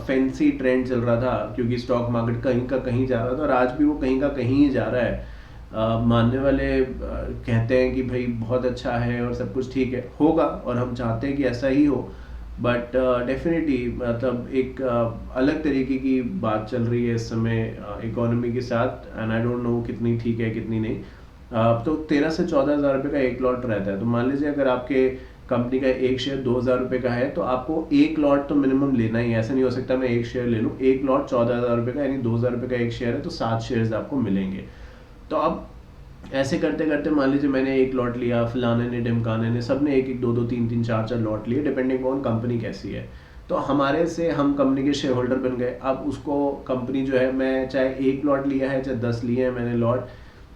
फैंसी ट्रेंड चल रहा था, क्योंकि स्टॉक मार्केट कहीं का कहीं जा रहा था और आज भी वो कहीं का कहीं ही जा रहा है। मानने वाले कहते हैं कि भाई बहुत अच्छा है और सब कुछ ठीक है, होगा और हम चाहते हैं कि ऐसा ही हो, बट डेफिनेटली मतलब एक अलग तरीके की बात चल रही है इस समय इकोनॉमी के साथ, एंड आई डोंट नो कितनी ठीक है कितनी नहीं। तो 13 से 14 हज़ार रुपये का एक लॉट रहता है। तो मान लीजिए अगर आपके कंपनी का एक शेयर 2,000 रुपये का है तो आपको एक लॉट तो मिनिमम लेना ही है। ऐसा नहीं हो सकता मैं एक शेयर ले लूँ। एक लॉट 14,000 रुपये का, यानी 2,000 रुपये का एक शेयर है तो 7 शेयर्स आपको मिलेंगे। तो अब ऐसे करते करते मान लीजिए मैंने एक लॉट लिया, फलाने ने ढिमकाने ने सब ने एक एक दो दो तीन तीन चार चार लॉट लिए, डिपेंडिंग ऑन कंपनी कैसी है। तो हमारे से हम कंपनी के शेयर होल्डर बन गए। अब उसको कंपनी जो है, मैं चाहे एक लॉट लिया है चाहे 10 लिए हैं मैंने लॉट,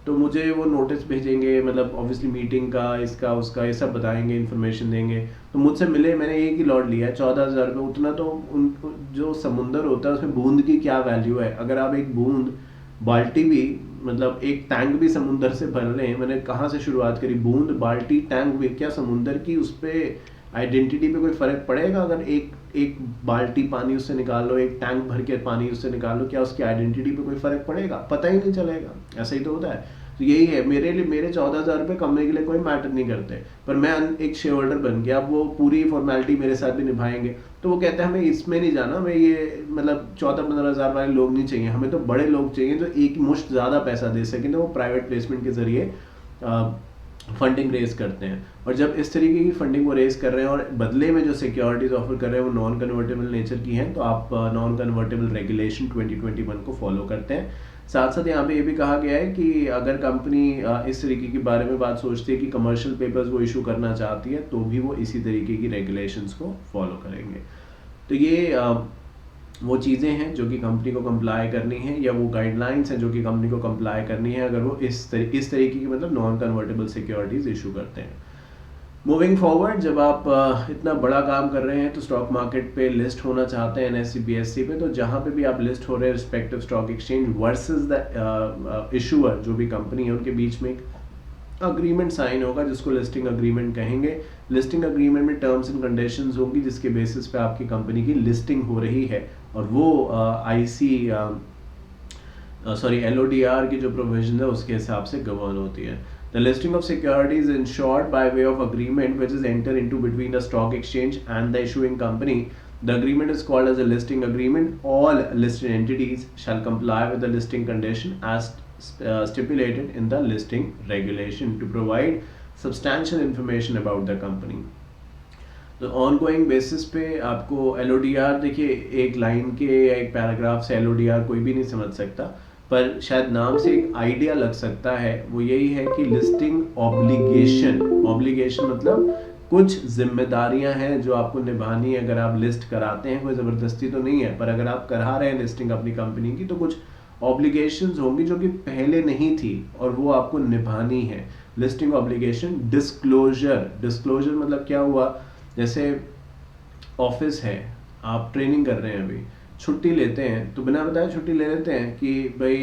तो मुझे वो नोटिस भेजेंगे, मतलब ऑब्वियसली मीटिंग का इसका उसका ये सब बताएंगे, इन्फॉर्मेशन देंगे। तो मुझसे मिले, मैंने एक ही लॉट लिया है 14,000 रुपये, उतना तो उन जो समुंदर होता है उसमें बूंद की क्या वैल्यू है। अगर आप एक बूंद बाल्टी भी, मतलब एक टैंक भी समुंदर से भर रहे हैं, मैंने कहाँ से शुरुआत करी, बूंद बाल्टी टैंक भी, क्या समुंदर की उस पर आइडेंटिटी पे कोई फर्क पड़ेगा? अगर एक एक बाल्टी पानी उससे निकाल लो, एक टैंक भर के पानी उससे निकाल लो, क्या उसकी आइडेंटिटी पे कोई फर्क पड़ेगा? पता ही नहीं चलेगा। ऐसा ही तो होता है। तो यही है, मेरे लिए मेरे 14,000 रुपये कंपनी के लिए कोई मैटर नहीं करते, पर मैं एक शेयर होल्डर बन गया, अब वो पूरी फॉर्मेलिटी मेरे साथ भी निभाएंगे। तो वो कहते हैं हमें इसमें नहीं जाना, हमें ये मतलब 14-15 हज़ार वाले लोग नहीं चाहिए, हमें तो बड़े लोग चाहिए जो एक मुश्त ज़्यादा पैसा दे सकें। तो वो प्राइवेट प्लेसमेंट के जरिए फंडिंग रेज करते हैं। और जब इस तरीके की फंडिंग वो रेज कर रहे हैं और बदले में जो सिक्योरिटीज ऑफर कर रहे हैं वो नॉन कन्वर्टेबल नेचर की हैं, तो आप नॉन कन्वर्टेबल रेगुलेशन 2021 को फॉलो करते हैं। साथ साथ यहाँ पे ये भी कहा गया है कि अगर कंपनी इस तरीके के बारे में बात सोचती है कि कमर्शियल पेपर्स वो इशू करना चाहती है, तो भी वो इसी तरीके की रेगुलेशंस को फॉलो करेंगे। तो ये वो चीज़ें हैं जो कि कंपनी को कंप्लाई करनी है, या वो गाइडलाइंस हैं जो कि कंपनी को कंप्लाई करनी है अगर वो इस तरीके की मतलब नॉन कन्वर्टेबल सिक्योरिटीज़ इशू करते हैं। मूविंग फॉरवर्ड, जब आप इतना बड़ा काम कर रहे हैं तो स्टॉक मार्केट पे लिस्ट होना चाहते हैं NSE BSE पे, तो जहाँ पे भी आप लिस्ट हो रहे हैं respective stock exchange versus the issuer, जो भी कंपनी है उनके बीच में एक अग्रीमेंट साइन होगा जिसको लिस्टिंग अग्रीमेंट कहेंगे। लिस्टिंग अग्रीमेंट में टर्म्स एंड कंडीशंस होंगी जिसके बेसिस पे आपकी कंपनी की लिस्टिंग हो रही है, और वो LODR की जो प्रोविजन है उसके हिसाब से गवर्न होती है। The listing of securities is ensured by way of agreement which is entered into between the stock exchange and the issuing company. The agreement is called as a listing agreement. All listed entities shall comply with the listing condition as stipulated in the listing regulation to provide substantial information about the company. तो ongoing basis पे आपको LODR, देखिए एक line के या एक paragraph से LODR कोई भी नहीं समझ सकता, पर शायद नाम से एक आइडिया लग सकता है। वो यही है कि लिस्टिंग ऑब्लिगेशन मतलब कुछ जिम्मेदारियां हैं जो आपको निभानी है अगर आप लिस्ट कराते हैं। कोई ज़बरदस्ती तो नहीं है, पर अगर आप करा रहे हैं लिस्टिंग अपनी कंपनी की तो कुछ ऑब्लिगेशंस होंगी जो कि पहले नहीं थी और वो आपको निभानी है। Listing obligation. डिस्क्लोजर मतलब क्या हुआ, जैसे ऑफिस है, आप ट्रेनिंग कर रहे हैं, अभी छुट्टी लेते हैं तो बिना बताए छुट्टी ले लेते हैं कि भाई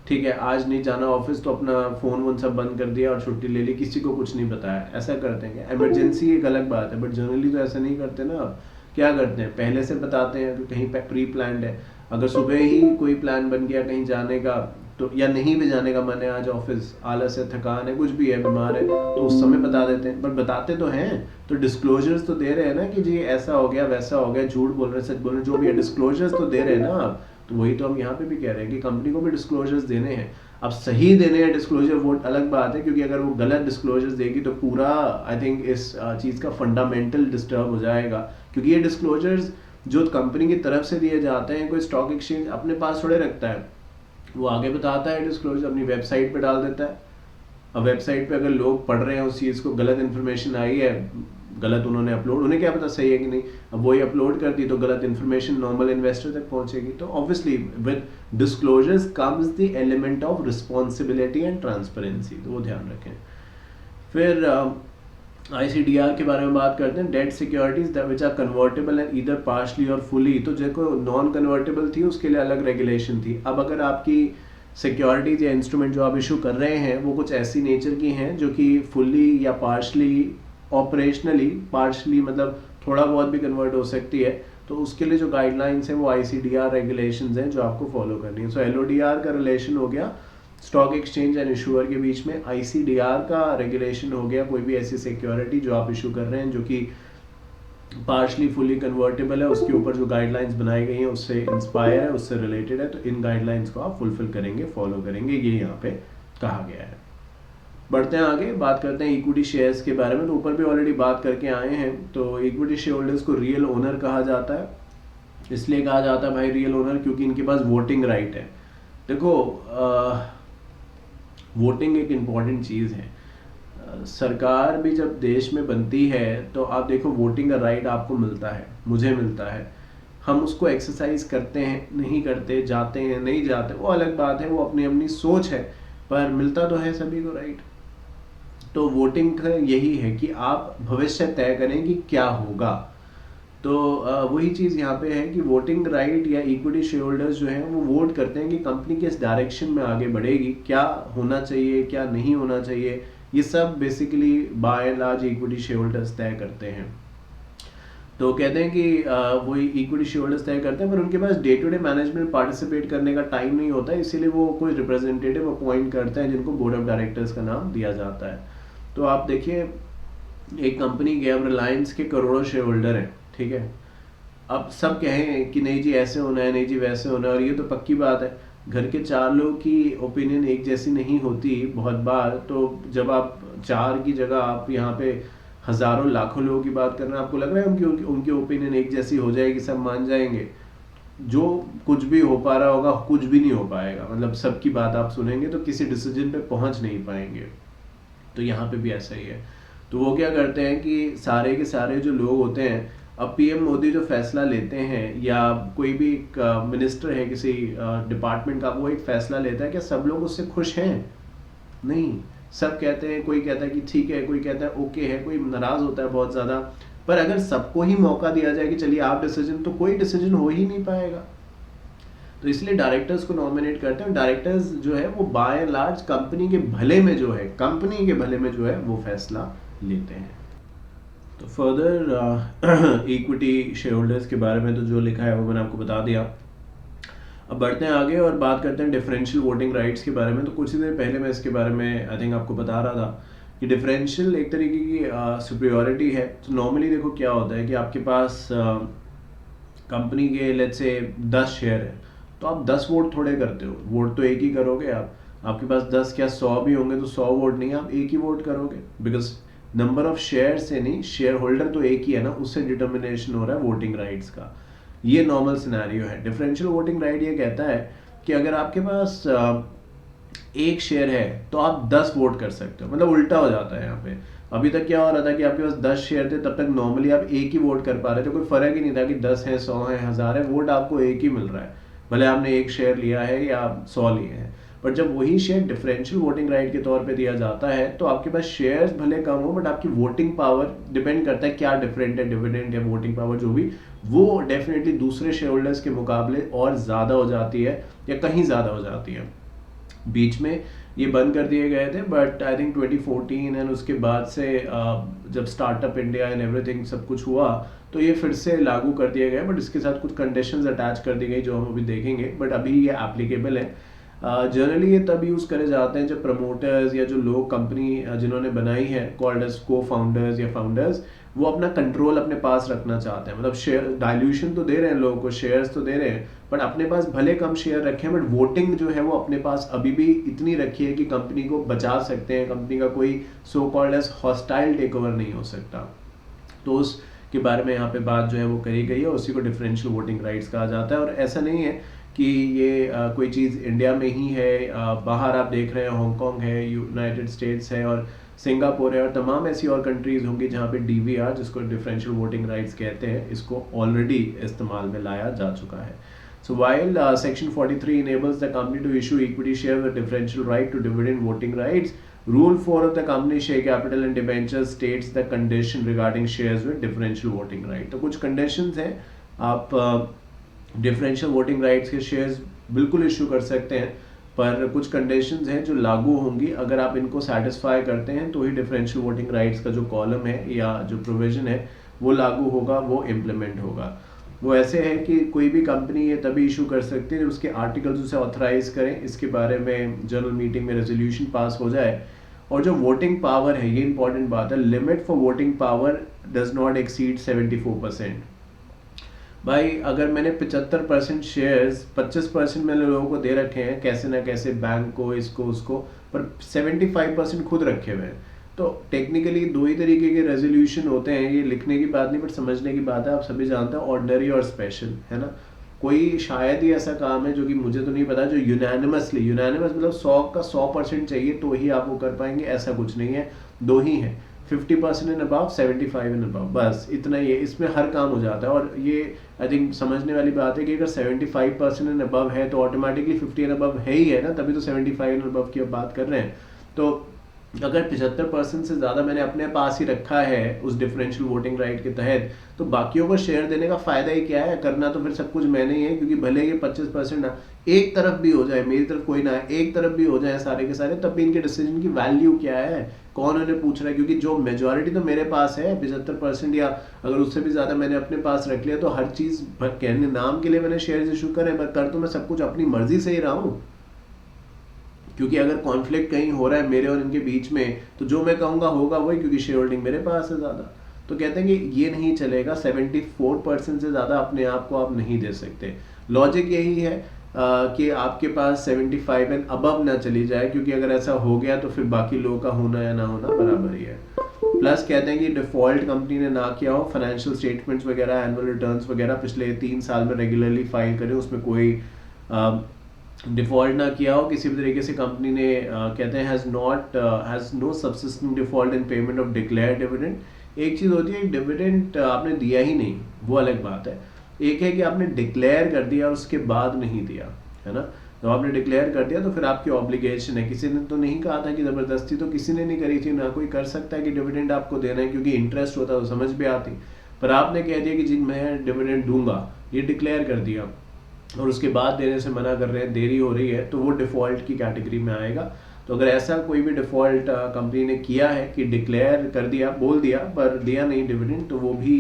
ठीक है आज नहीं जाना ऑफिस, तो अपना फ़ोन वोन सब बंद कर दिया और छुट्टी ले ली, किसी को कुछ नहीं बताया। ऐसा करते हैं क्या? इमरजेंसी एक अलग बात है, बट जनरली तो ऐसा नहीं करते ना। आप क्या करते हैं, पहले से बताते हैं कि कहीं प्री प्लान्ड है। अगर सुबह ही कोई प्लान बन गया कहीं जाने का, तो या नहीं भी जाने का मन है, आज ऑफिस आलस है, थकान है, कुछ भी है, बीमार है, तो उस समय बता देते हैं। पर बताते तो हैं, तो डिस्क्लोजर्स तो दे रहे हैं ना कि जी ऐसा हो गया वैसा हो गया, झूठ बोल रहे हैं सच बोल रहे हैं, जो भी है डिस्क्लोजर्स तो दे रहे हैं ना आप। तो वही तो हम यहाँ पे भी कह रहे हैं कि कंपनी को भी डिस्क्लोजर्स देने हैं। अब सही देने हैं डिस्क्लोजर वो अलग बात है, क्योंकि अगर वो गलत डिस्क्लोजर्स देगी तो पूरा आई थिंक इस चीज़ का फंडामेंटल डिस्टर्ब हो जाएगा। क्योंकि ये डिस्क्लोजर्स जो कंपनी की तरफ से दिए जाते हैं, कोई स्टॉक एक्सचेंज अपने पास थोड़े रखता है, वो आगे बताता है डिस्क्लोजर, अपनी वेबसाइट पे डाल देता है। अब वेबसाइट पे अगर लोग पढ़ रहे हैं उस चीज़ को, गलत इन्फॉर्मेशन आई है, गलत उन्होंने अपलोड, उन्हें क्या पता सही है कि नहीं, अब वही अपलोड कर दी तो गलत इन्फॉर्मेशन नॉर्मल इन्वेस्टर तक पहुंचेगी। तो obviously with disclosures comes the element of responsibility and transparency, तो वो ध्यान रखें। फिर ICDR के बारे में बात करते हैं, debt securities which are convertible and either partially or fully. तो जो नॉन कन्वर्टेबल थी उसके लिए अलग रेगुलेशन थी। अब अगर आपकी सिक्योरिटीज या इंस्ट्रूमेंट जो आप इशू कर रहे हैं वो कुछ ऐसी नेचर की हैं जो कि फुल्ली या पार्शली ऑपरेशनली, पार्शली मतलब थोड़ा बहुत भी कन्वर्ट हो सकती है, तो उसके लिए जो गाइडलाइंस हैं वो ICDR रेगुलेशंस हैं जो आपको फॉलो करनी है। सो LODR का रिलेशन हो गया स्टॉक एक्सचेंज एंड इशूअर के बीच में, ICDR का रेगुलेशन हो गया कोई भी ऐसी सिक्योरिटी जो आप इशू कर रहे हैं जो कि पार्शली फुली कन्वर्टेबल है, उसके ऊपर जो गाइडलाइंस बनाई गई हैं उससे इंस्पायर है, उससे रिलेटेड है, तो इन गाइडलाइंस को आप फुलफिल करेंगे, फॉलो करेंगे, ये यहाँ पे कहा गया है। बढ़ते हैं आगे, बात करते हैं इक्विटी शेयर्स के बारे में। तो ऊपर भी ऑलरेडी बात करके आए हैं। तो इक्विटी शेयर होल्डर्स को रियल ओनर कहा जाता है, इसलिए कहा जाता है भाई रियल ओनर क्योंकि इनके पास वोटिंग राइट है। देखो वोटिंग एक इम्पॉर्टेंट चीज़ है। सरकार भी जब देश में बनती है तो आप देखो वोटिंग का राइट आपको मिलता है, मुझे मिलता है, हम उसको एक्सरसाइज करते हैं नहीं करते, जाते हैं नहीं जाते, वो अलग बात है, वो अपनी अपनी सोच है, पर मिलता तो है सभी को राइट। तो वोटिंग का यही है कि आप भविष्य तय करें कि क्या होगा। तो वही चीज़ यहाँ पे है कि वोटिंग राइट या इक्विटी शेयर होल्डर्स जो हैं वो वोट करते हैं कि कंपनी किस डायरेक्शन में आगे बढ़ेगी, क्या होना चाहिए क्या नहीं होना चाहिए, ये सब basically bye and large equity share holders तय करते हैं। तो कहते हैं कि वही इक्विटी शेयर होल्डर्स तय करते हैं, पर उनके पास day to day management participate करने का टाइम नहीं होता है, इसीलिए वो कोई रिप्रेजेंटेटिव अपॉइंट करते हैं जिनको बोर्ड ऑफ डायरेक्टर्स का नाम दिया जाता है। तो आप देखिए एक कंपनी के अब रिलायंस के करोड़ों शेयर होल्डर हैं, ठीक है, अब सब कहें कि नहीं जी ऐसे होना है, नहीं जी वैसे होना है, और ये तो पक्की बात है घर के 4 लोगों की ओपिनियन एक जैसी नहीं होती बहुत बार। तो जब आप 4 की जगह आप यहाँ पे हजारों लाखों लोगों की बात कर रहे हैं, आपको लग रहा है उनकी उनकी ओपिनियन एक जैसी हो जाएगी, सब मान जाएंगे? जो कुछ भी हो पा रहा होगा कुछ भी नहीं हो पाएगा, मतलब सबकी बात आप सुनेंगे तो किसी डिसीजन पे पहुंच नहीं पाएंगे। तो यहाँ पे भी ऐसा ही है। तो वो क्या करते हैं कि सारे के सारे जो लोग होते हैं, अब PM मोदी जो फैसला लेते हैं या कोई भी एक मिनिस्टर है किसी डिपार्टमेंट का, वो एक फैसला लेता है, क्या सब लोग उससे खुश हैं? नहीं, सब कहते हैं, कोई कहता है कि ठीक है, कोई कहता है ओके है, कोई नाराज होता है बहुत ज़्यादा। पर अगर सबको ही मौका दिया जाए कि चलिए आप डिसीजन, तो कोई डिसीजन हो ही नहीं पाएगा। तो इसलिए डायरेक्टर्स को नॉमिनेट करते हैं। डायरेक्टर्स जो है वो बाय एंड लार्ज कंपनी के भले में जो है, कंपनी के भले में जो है वो फैसला लेते हैं। तो फर्दर इक्विटी शेयर होल्डर्स के बारे में तो जो लिखा है वो मैंने आपको बता दिया। अब बढ़ते हैं आगे और बात करते हैं डिफरेंशियल वोटिंग राइट्स के बारे में। तो कुछ ही देर पहले मैं इसके बारे में आई थिंक आपको बता रहा था कि डिफरेंशियल एक तरीके की सुपीरियॉरिटी है। तो नॉर्मली देखो क्या होता है कि आपके पास कंपनी के लेट्स से 10 शेयर है, तो आप 10 वोट थोड़े करते हो, वोट तो एक ही करोगे आप। आपके पास 10 क्या 100 भी होंगे तो 100 वोट नहीं, आप एक ही वोट करोगे, बिकॉज नंबर ऑफ शेयर से नहीं, शेयर होल्डर तो एक ही है ना, उससे डिटर्मिनेशन हो रहा है वोटिंग राइट्स का। ये नॉर्मल सिनेरियो है। डिफरेंशियल वोटिंग राइट ये कहता है कि अगर आपके पास एक शेयर है तो आप 10 वोट कर सकते हो, मतलब उल्टा हो जाता है यहाँ पे। अभी तक क्या हो रहा था कि आपके पास 10 शेयर थे, तब तक नॉर्मली आप एक ही वोट कर पा रहे थे, कोई फर्क ही नहीं था कि 10 है 100 है 1000 है, वोट आपको एक ही मिल रहा है, भले आपने एक शेयर लिया है या 100 लिए हैं। पर जब वही शेयर डिफरेंशियल वोटिंग राइट के तौर पे दिया जाता है तो आपके पास शेयर्स भले कम हो, बट आपकी वोटिंग पावर डिपेंड करता है क्या डिफरेंट है, डिविडेंड या वोटिंग पावर जो भी, वो डेफिनेटली दूसरे शेयर होल्डर्स के मुकाबले और ज़्यादा हो जाती है या कहीं ज़्यादा हो जाती है। बीच में ये बंद कर दिए गए थे, बट आई थिंक 2014 एंड उसके बाद से जब स्टार्टअप इंडिया एंड एवरीथिंग सब कुछ हुआ तो ये फिर से लागू कर दिए गए, बट इसके साथ कुछ कंडीशंस अटैच कर दी गई जो हम अभी देखेंगे, बट अभी ये एप्लीकेबल है। जनरली ये तब यूज़ करे जाते हैं जब प्रमोटर्स या जो लोग कंपनी जिन्होंने बनाई है कॉल्ड एज को फाउंडर्स या फाउंडर्स, वो अपना कंट्रोल अपने पास रखना चाहते हैं। मतलब शेयर डाइल्यूशन तो दे रहे हैं लोगों को, शेयर्स तो दे रहे हैं, बट अपने पास भले कम शेयर रखे हैं, बट वोटिंग जो है वो अपने पास अभी भी इतनी रखी है कि कंपनी को बचा सकते हैं, कंपनी का कोई so called as hostile takeover नहीं हो सकता। तो उस के बारे में यहाँ पे बात जो है वो करी गई है, उसी को डिफरेंशियल वोटिंग राइट्स कहा जाता है। और ऐसा नहीं है कि ये कोई चीज़ इंडिया में ही है, बाहर आप देख रहे हैं हांगकांग है, यूनाइटेड स्टेट्स है, और सिंगापुर है और तमाम ऐसी और कंट्रीज होंगी जहाँ पे डीवीआर, जिसको डिफरेंशियल वोटिंग राइट्स कहते हैं, इसको ऑलरेडी इस्तेमाल में लाया जा चुका है. So while Section 43 enables the company to issue equity shares with differential right to dividend voting rights, Rule 4 of the company share capital and debentures states the condition regarding shares with differential voting right. तो कुछ conditions हैं, आप differential voting rights के shares बिल्कुल issue कर सकते हैं, पर कुछ conditions हैं जो लागू होंगी. अगर आप इनको satisfy करते हैं तो ही differential voting rights का जो column है या जो provision है वो लागू होगा, वो implement होगा. वो ऐसे है कि कोई भी कंपनी ये तभी इशू कर सकती है जब उसके आर्टिकल्स उसे ऑथराइज करें, इसके बारे में जनरल मीटिंग में रेजोल्यूशन पास हो जाए. और जो वोटिंग पावर है, ये इंपॉर्टेंट बात है, limit for voting power does not exceed 74%. भाई अगर मैंने 75% शेयर्स 25% मैंने लोगों को दे रखे हैं कैसे ना कैसे, बैंक को, इसको उसको, पर 75% खुद रखे हुए हैं, तो टेक्निकली दो ही तरीके के रेजोल्यूशन होते हैं. ये लिखने की बात नहीं बट समझने की बात है. आप सभी जानते हैं ऑर्डिनरी और स्पेशल, है ना. कोई शायद ही ऐसा काम है जो कि मुझे तो नहीं पता जो यूनानिमस मतलब 100 का 100% चाहिए तो ही आप वो कर पाएंगे, ऐसा कुछ नहीं है. दो ही है, 50% एंड अबव, 75 एंड अबव, बस इतना ही है. इसमें हर काम हो जाता है. और ये आई थिंक समझने वाली बात है कि अगर 75% एंड अबव है तो ऑटोमेटिकली 50 एंड अबव है ही है ना, तभी तो 75 एंड अबव की अब बात कर रहे हैं. तो अगर 75% से ज़्यादा मैंने अपने पास ही रखा है उस डिफरेंशियल वोटिंग राइट के तहत, तो बाकियों को शेयर देने का फ़ायदा ही क्या है. करना तो फिर सब कुछ मैंने ही है, क्योंकि भले ये 25% ना एक तरफ भी हो जाए, मेरी तरफ कोई ना है, एक तरफ भी हो जाए सारे के सारे, तब भी इनके डिसीजन की वैल्यू क्या है, कौन उन्हें पूछ रहा है. क्योंकि जो मेजॉरिटी तो मेरे पास है 75%, या अगर उससे भी ज़्यादा मैंने अपने पास रख लिया, तो हर चीज़ कहने नाम के लिए मैंने शेयर इशू करे, पर कर तो मैं सब कुछ अपनी मर्जी से ही रहा हूँ. क्योंकि अगर कॉन्फ्लिक्ट कहीं हो रहा है मेरे और इनके बीच में, तो जो मैं कहूँगा होगा वही, क्योंकि शेयर होल्डिंग मेरे पास है ज़्यादा. तो कहते हैं कि ये नहीं चलेगा, 74% से ज़्यादा अपने आप को आप नहीं दे सकते. लॉजिक यही है कि आपके पास 75 एंड अबव ना चली जाए, क्योंकि अगर ऐसा हो गया तो फिर बाकी लोगों का होना या ना होना बराबर ही है. प्लस कहते हैं कि डिफ़ॉल्ट कंपनी ने ना किया हो, फाइनेंशियल स्टेटमेंट्स वगैरह, एनुअल रिटर्न्स वगैरह पिछले 3 साल में रेगुलरली फाइल करें, उसमें कोई डिफ़ॉल्ट ना किया हो किसी भी तरीके से. कंपनी ने कहते हैं has no subsisting default in payment of declared dividend. एक चीज़ होती है डिविडेंड आपने दिया ही नहीं, वो अलग बात है. एक है कि आपने डिक्लेयर कर दिया और उसके बाद नहीं दिया, है ना. तो आपने डिक्लेयर कर दिया तो फिर आपकी ऑब्लिगेशन है. किसी ने तो नहीं कहा था कि ज़बरदस्ती तो किसी ने नहीं करी थी, ना कोई कर सकता है कि डिविडेंड आपको देना है, क्योंकि इंटरेस्ट होता तो समझ भी आती. पर आपने कह दिया कि जी मैं डिविडेंड दूंगा, ये डिक्लेयर कर दिया और उसके बाद देने से मना कर रहे हैं, देरी हो रही है, तो वो डिफ़ॉल्ट की कैटेगरी में आएगा. तो अगर ऐसा कोई भी डिफ़ॉल्ट कंपनी ने किया है कि डिक्लेयर कर दिया, बोल दिया पर दिया नहीं डिविडेंड, तो वो भी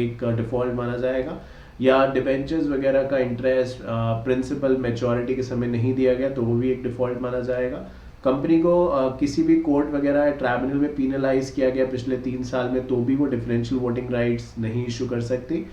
एक डिफ़ॉल्ट माना जाएगा. या डिबेंचर्स वगैरह का इंटरेस्ट प्रिंसिपल मैच्योरिटी के समय नहीं दिया गया, तो वो भी एक डिफ़ॉल्ट माना जाएगा. कंपनी को किसी भी कोर्ट वगैरह ट्राइब्यूनल में पीनलाइज किया गया पिछले 3 साल में, तो भी वो डिफरेंशियल वोटिंग राइट्स नहीं इशू कर सकती.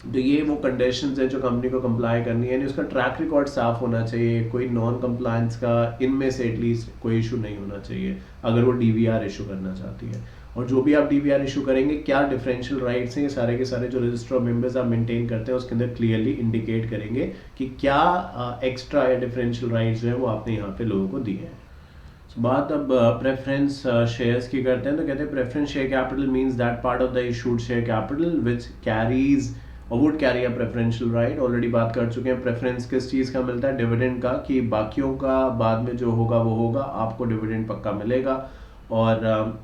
तो ये वो कंडीशंस हैं जो कंपनी को कंप्लाई करनी है. यानी उसका ट्रैक रिकॉर्ड साफ होना चाहिए, कोई नॉन कंप्लायंस का इनमें से एटलीस्ट कोई इशू नहीं होना चाहिए अगर वो डीवीआर इशू करना चाहती है. और जो भी आप डीवीआर इशू करेंगे, क्या डिफरेंशियल राइट्स हैं, ये सारे के सारे जो रजिस्टर ऑफ मेंबर्स आप मेंटेन करते हैं उसके अंदर क्लियरली इंडिकेट करेंगे कि क्या एक्स्ट्रा या डिफरेंशियल राइट्स जो है वो आपने यहाँ पे लोगों को दिए हैं. बात अब प्रेफरेंस शेयर्स की करते हैं. तो कहते हैं preference share capital means that part of the issued share capital which carries or would carry a preferential right. Already बात कर चुके हैं प्रेफरेंस किस चीज़ का मिलता है, डिविडेंड का, कि बाकियों का बाद में जो होगा वो होगा, आपको डिविडेंड पक्का मिलेगा. और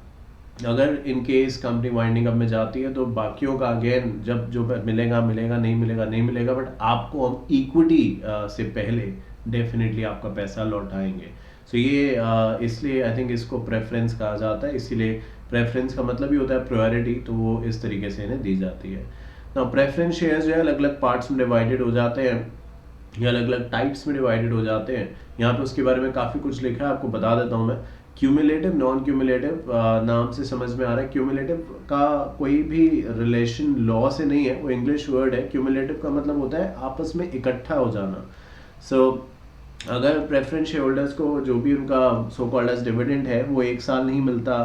अगर in case company winding up में जाती है तो बाकियों का अगेन जब जो मिलेगा मिलेगा, नहीं मिलेगा नहीं मिलेगा, बट आपको हम इक्विटी से पहले डेफिनेटली आपका पैसा लौटाएंगे. सो ये इसलिए आई थिंक इसको प्रेफरेंस कहा जाता है. इसीलिए प्रेफरेंस का मतलब ही होता है प्रायोरिटी, तो वो इस तरीके से इन्हें दी जाती है. ना प्रेफरेंस शेयर्स जो है अलग अलग पार्ट्स में डिवाइडेड हो जाते हैं या अलग अलग टाइप्स में डिवाइडेड हो जाते हैं. यहाँ पे उसके बारे में काफ़ी कुछ लिखा है, आपको बता देता हूँ मैं. क्यूमुलेटिव, नॉन क्यूमुलेटिव, नाम से समझ में आ रहा है. क्यूमुलेटिव का कोई भी रिलेशन लॉ से नहीं है, वो इंग्लिश वर्ड है. क्यूमुलेटिव का मतलब होता है आपस में इकट्ठा हो जाना. अगर प्रेफरेंस शेयर होल्डर्स को जो भी उनका सो कॉल्ड एज डिविडेंड है वो एक साल नहीं मिलता,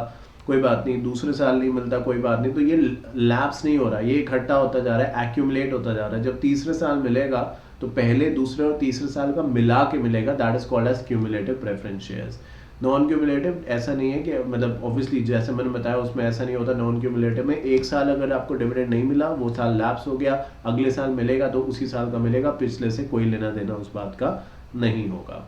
कोई बात नहीं, दूसरे साल नहीं मिलता, कोई बात नहीं, तो ये लैप्स नहीं हो रहा, ये इकट्ठा होता जा रहा है, एक्यूमुलेट होता जा रहा है. जब तीसरे साल मिलेगा तो पहले, दूसरे और तीसरे साल का मिला के मिलेगा. That is called as cumulative preference shares. Non cumulative ऐसा नहीं है कि मतलब ऑब्वियसली जैसे मैंने बताया उसमें ऐसा नहीं होता। नॉन क्यूमुलेटिव में एक साल अगर आपको डिविडेंड नहीं मिला, वो साल लैप्स हो गया, अगले साल मिलेगा तो उसी साल का मिलेगा, पिछले से कोई लेना देना उस बात का नहीं होगा।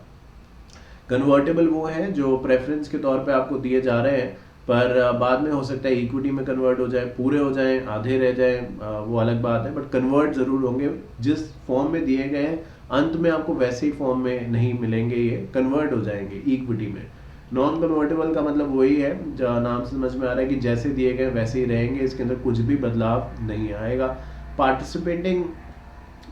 कन्वर्टेबल वो है जो प्रेफरेंस के तौर पे आपको दिए जा रहे हैं, पर बाद में हो सकता है इक्विटी में कन्वर्ट हो जाए, पूरे हो जाएं, आधे रह जाएं, वो अलग बात है, बट कन्वर्ट ज़रूर होंगे। जिस फॉर्म में दिए गए हैं अंत में आपको वैसे ही फॉर्म में नहीं मिलेंगे, ये कन्वर्ट हो जाएंगे इक्विटी में। नॉन कन्वर्टेबल का मतलब वही है, जो नाम से समझ में आ रहा है कि जैसे दिए गए वैसे ही रहेंगे, इसके अंदर कुछ भी बदलाव नहीं आएगा। पार्टिसिपेटिंग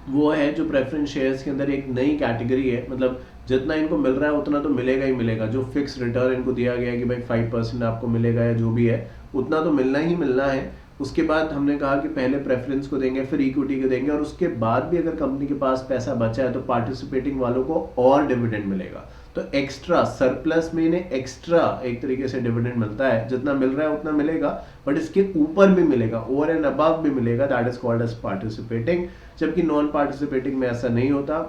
वो है जो प्रेफरेंस शेयर्स के अंदर एक नई कैटेगरी है, मतलब जितना इनको मिल रहा है उतना तो मिलेगा ही मिलेगा। जो फिक्स रिटर्न इनको दिया गया है कि भाई 5% आपको मिलेगा या जो भी है, उतना तो मिलना ही मिलना है। उसके बाद हमने कहा कि पहले प्रेफरेंस को देंगे, फिर इक्विटी को देंगे, और उसके बाद भी अगर कंपनी के पास पैसा बचा है तो पार्टिसिपेटिंग वालों को और डिविडेंड मिलेगा। तो एक्स्ट्रा सरप्लस में इन्हें एक्स्ट्रा एक तरीके से डिविडेंड मिलता है, जितना मिल रहा है उतना मिलेगा, बट इसके ऊपर भी मिलेगा, ओवर एंड अबव भी मिलेगा, that is called as participating. जबकि नॉन पार्टिसिपेटिंग में ऐसा नहीं होता।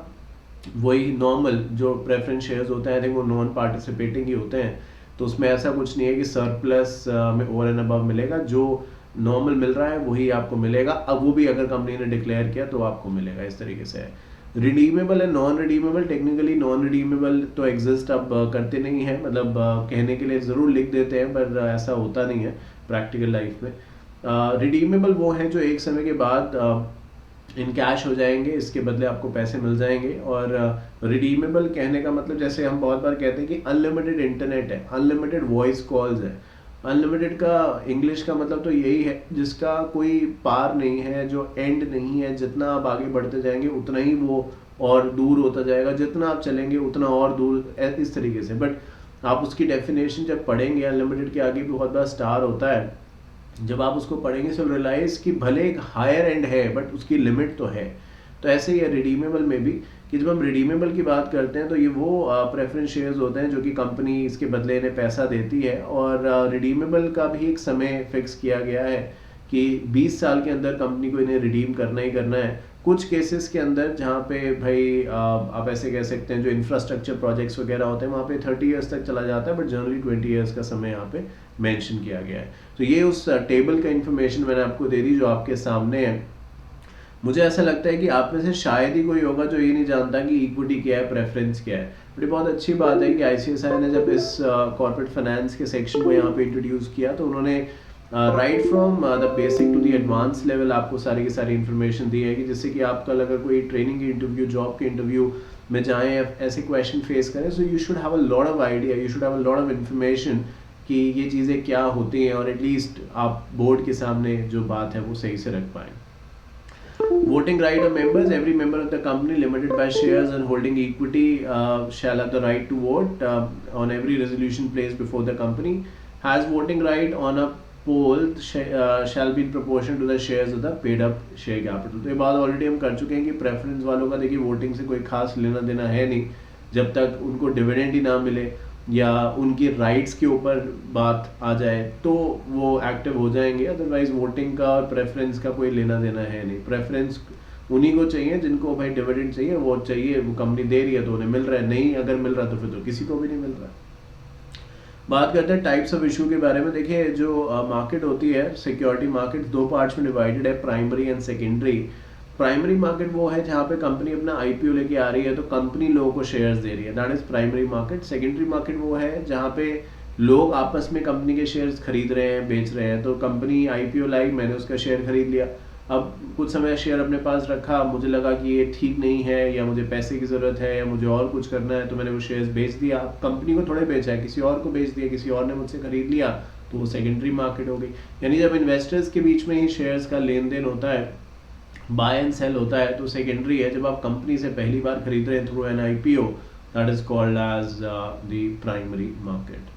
वही नॉर्मल जो प्रेफरेंस शेयर्स होते हैं, आई थिंक वो नॉन पार्टिसिपेटिंग ही होते हैं, तो उसमें ऐसा कुछ नहीं है कि सरप्लस में ओवर एंड अबव मिलेगा। जो नॉर्मल मिल रहा है वही आपको मिलेगा, अब वो भी अगर कंपनी ने डिक्लेयर किया तो आपको मिलेगा। इस तरीके से है। रिडीमेबल है, non redeemable, technically non redeemable तो एग्जिस्ट अब करते नहीं है, मतलब कहने के लिए ज़रूर लिख देते हैं, पर ऐसा होता नहीं है प्रैक्टिकल लाइफ में। रिडीमेबल वो है जो एक समय के बाद इन कैश हो जाएंगे, इसके बदले आपको पैसे मिल जाएंगे। और रिडीमेबल कहने का मतलब जैसे हम बहुत बार कहते हैं कि अनलिमिटेड इंटरनेट है, अनलिमिटेड वॉइस कॉल्स है। अनलिमिटेड का इंग्लिश का मतलब तो यही है जिसका कोई पार नहीं है, जो एंड नहीं है, जितना आप आगे बढ़ते जाएंगे उतना ही वो और दूर होता जाएगा, जितना आप चलेंगे उतना और दूर, इस तरीके से। बट आप उसकी डेफिनेशन जब पढ़ेंगे, अनलिमिटेड के आगे बहुत बड़ा स्टार होता है, जब आप उसको पढ़ेंगे तो रियलाइज कि भले एक हायर एंड है बट उसकी लिमिट तो है। तो ऐसे ही है रिडीमेबल में भी, कि जब हम रिडीमेबल की बात करते हैं तो ये वो प्रेफरेंस शेयर्स होते हैं जो कि कंपनी इसके बदले इन्हें पैसा देती है। और रिडीमेबल का भी एक समय फिक्स किया गया है कि 20 साल के अंदर कंपनी को इन्हें रिडीम करना ही करना है। कुछ केसेस के अंदर जहाँ पे भाई आप ऐसे कह सकते हैं जो इंफ्रास्ट्रक्चर प्रोजेक्ट्स वगैरह होते हैं वहाँ पे 30 ईयर्स तक चला जाता है, बट जनरली 20 ईयर्स का समय यहाँ पे मेंशन किया गया है। तो ये उस टेबल का इन्फॉर्मेशन मैंने आपको दे दी जो आपके सामने है। मुझे ऐसा लगता है कि आप में से शायद ही कोई होगा जो ये नहीं जानता कि इक्विटी क्या है, प्रेफरेंस क्या है। बट ये बहुत अच्छी बात है कि आईसीएसआई ने जब इस कॉर्पोरेट फाइनेंस के सेक्शन को यहाँ पे इंट्रोड्यूस किया तो उन्होंने right from the basic to the advance level आपको सारी की सारी इन्फॉर्मेशन दी है, कि जिससे कि आप कल अगर कोई ट्रेनिंग के इंटरव्यू, जॉब के इंटरव्यू में जाएं, ऐसे क्वेश्चन फेस करें, so you should have a lot of idea, you should have a lot of information कि ये चीज़ें क्या होती हैं, और एटलीस्ट आप बोर्ड के सामने जो बात है वो सही से रख पाएँ। Voting right of members. Every member of the company limited by shares and holding equity shall have the right to vote on every resolution placed before the company. Has voting right on a poll shall be in proportion to the shares of the paid up share capital. तो ये बात already हम कर चुके हैं कि preference वालों का देखिए वोटिंग से कोई खास लेना देना है नहीं, जब तक उनको डिविडेंड ही ना मिले या उनकी राइट्स के ऊपर बात आ जाए तो वो एक्टिव हो जाएंगे। अदरवाइज वोटिंग का और प्रेफरेंस का कोई लेना देना है नहीं। प्रेफरेंस उन्हीं को चाहिए जिनको भाई डिविडेंड चाहिए, वो चाहिए, वो कंपनी दे रही है तो उन्हें मिल रहा है, नहीं अगर मिल रहा तो फिर तो किसी को भी नहीं मिल रहा। बात करते हैं टाइप्स ऑफ इशू के बारे में। देखिए जो मार्केट होती है, सिक्योरिटी मार्केट दो पार्ट्स में डिवाइडेड है, primary and secondary. Primary market वो है जहाँ पे कंपनी अपना आईपीओ लेके आ रही है तो कंपनी लोगों को शेयर्स दे रही है, that is primary market. Secondary market वो है जहाँ पे लोग आपस में कंपनी के शेयर्स खरीद रहे हैं, बेच रहे हैं। तो कंपनी आईपीओ लाई, मैंने उसका शेयर खरीद लिया, अब कुछ समय शेयर अपने पास रखा, मुझे लगा कि ये ठीक नहीं है या मुझे पैसे की ज़रूरत है या मुझे और कुछ करना है, तो मैंने वो शेयर्स बेच दिया। कंपनी को थोड़े बेचा है, किसी और को बेच दिया, किसी और ने मुझसे खरीद लिया, तो वो सेकेंडरी मार्केट हो गई। यानी जब इन्वेस्टर्स के बीच में ही शेयर्स का लेन देन होता है, बाय एंड सेल होता है, तो सेकेंडरी है। जब आप कंपनी से पहली बार खरीद रहे हैं through an IPO, that is called as the primary market.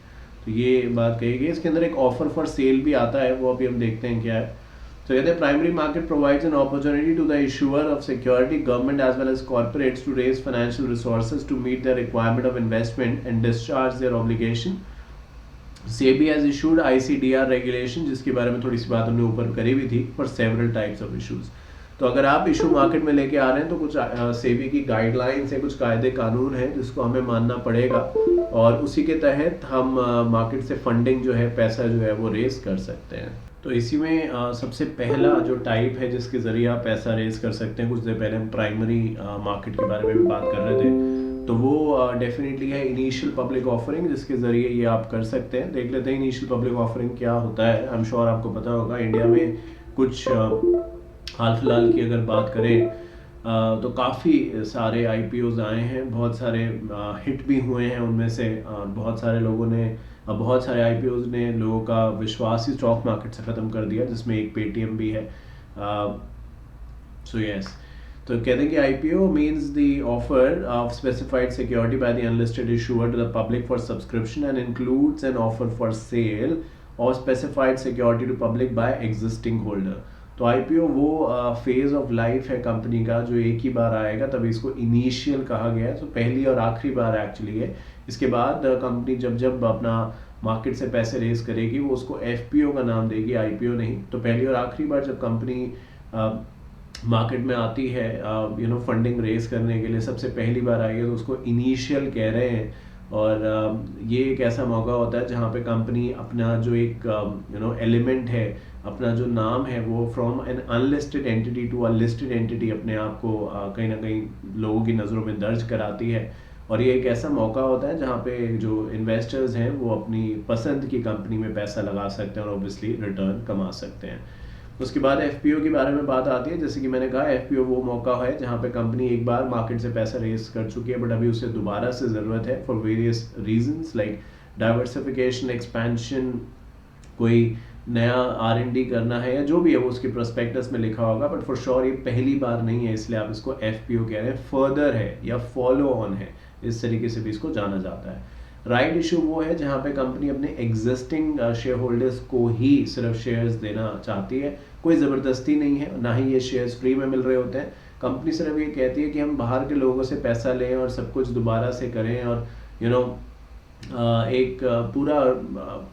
तो ये बात कही गई। इसके अंदर एक ऑफर फॉर सेल भी आता है, वो अभी हम देखते हैं क्या है। So the primary market provides an opportunity to the issuer of security, government as well as corporates to raise financial resources to meet their requirement of investment and discharge their obligation. SEBI has issued ICDR regulation, जिसके बारे में थोड़ी सी बात हमने ऊपर करी हुई थी, for several types of issues. तो अगर आप इशू मार्केट में लेके आ रहे हैं तो कुछ सेबी की गाइडलाइंस है, कुछ कायदे कानून है जिसको हमें मानना पड़ेगा और उसी के तहत हम मार्केट से फंडिंग जो है, पैसा जो है वो रेस कर सकते हैं। तो इसी में सबसे पहला जो टाइप है जिसके ज़रिए आप पैसा रेज कर सकते हैं, कुछ देर पहले हम प्राइमरी मार्केट के बारे में भी बात कर रहे थे, तो वो डेफिनेटली है इनिशियल पब्लिक ऑफरिंग, जिसके ज़रिए ये आप कर सकते हैं। देख लेते हैं इनिशियल पब्लिक ऑफरिंग क्या होता है। आई एम श्योर आपको पता होगा। इंडिया में कुछ हाल फिलहाल की अगर बात करें तो काफ़ी सारे IPOs आए हैं, बहुत सारे हिट भी हुए हैं। उनमें से बहुत सारे लोगों ने बहुत सारे IPOs ने लोगों का विश्वास ही स्टॉक मार्केट से ख़त्म कर दिया, जिसमें एक पेटीएम भी है। सो यस, तो कहते हैं कि IPO means the offer of specified security by the unlisted issuer to the public for subscription and includes an offer for sale or specified security to public by existing holder। तो IPO वो phase of life है company का जो एक ही बार आएगा, तभी इसको initial कहा गया है। तो पहली और आखिरी बार एक्चुअली है। इसके बाद कंपनी जब जब अपना मार्केट से पैसे रेज करेगी वो उसको FPO का नाम देगी, IPO नहीं। तो पहली और आखिरी बार जब कंपनी मार्केट में आती है फंडिंग रेज करने के लिए, सबसे पहली बार आई है, तो उसको इनिशियल कह रहे हैं। और ये एक ऐसा मौका होता है जहाँ पे कंपनी अपना जो एक एलिमेंट है, अपना जो नाम है, वो from an unlisted entity to a listed entity अपने आप को कहीं ना कहीं लोगों की नज़रों में दर्ज कराती है। और ये एक ऐसा मौका होता है जहाँ पे जो इन्वेस्टर्स हैं वो अपनी पसंद की कंपनी में पैसा लगा सकते हैं और ऑब्वियसली रिटर्न कमा सकते हैं। उसके बाद FPO के बारे में बात आती है। जैसे कि मैंने कहा, FPO वो मौका है जहाँ पे कंपनी एक बार मार्केट से पैसा रेज कर चुकी है, बट अभी उसे दोबारा से ज़रूरत है for various reasons like diversification, expansion, कोई नया R&D करना है या जो भी है वो उसके प्रोस्पेक्टस में लिखा होगा। बट फॉर श्योर ये पहली बार नहीं है, इसलिए आप इसको FPO कह रहे हैं। फर्दर है या फॉलो ऑन है, इस तरीके से भी इसको जाना जाता है। राइट इशू वो है जहाँ पे कंपनी अपने एग्जिस्टिंग शेयर होल्डर्स को ही सिर्फ शेयर्स देना चाहती है, कोई ज़बरदस्ती नहीं है, ना ही ये शेयर्स फ्री में मिल रहे होते हैं। कंपनी सिर्फ ये कहती है कि हम बाहर के लोगों से पैसा लें और सब कुछ दोबारा से करें और एक पूरा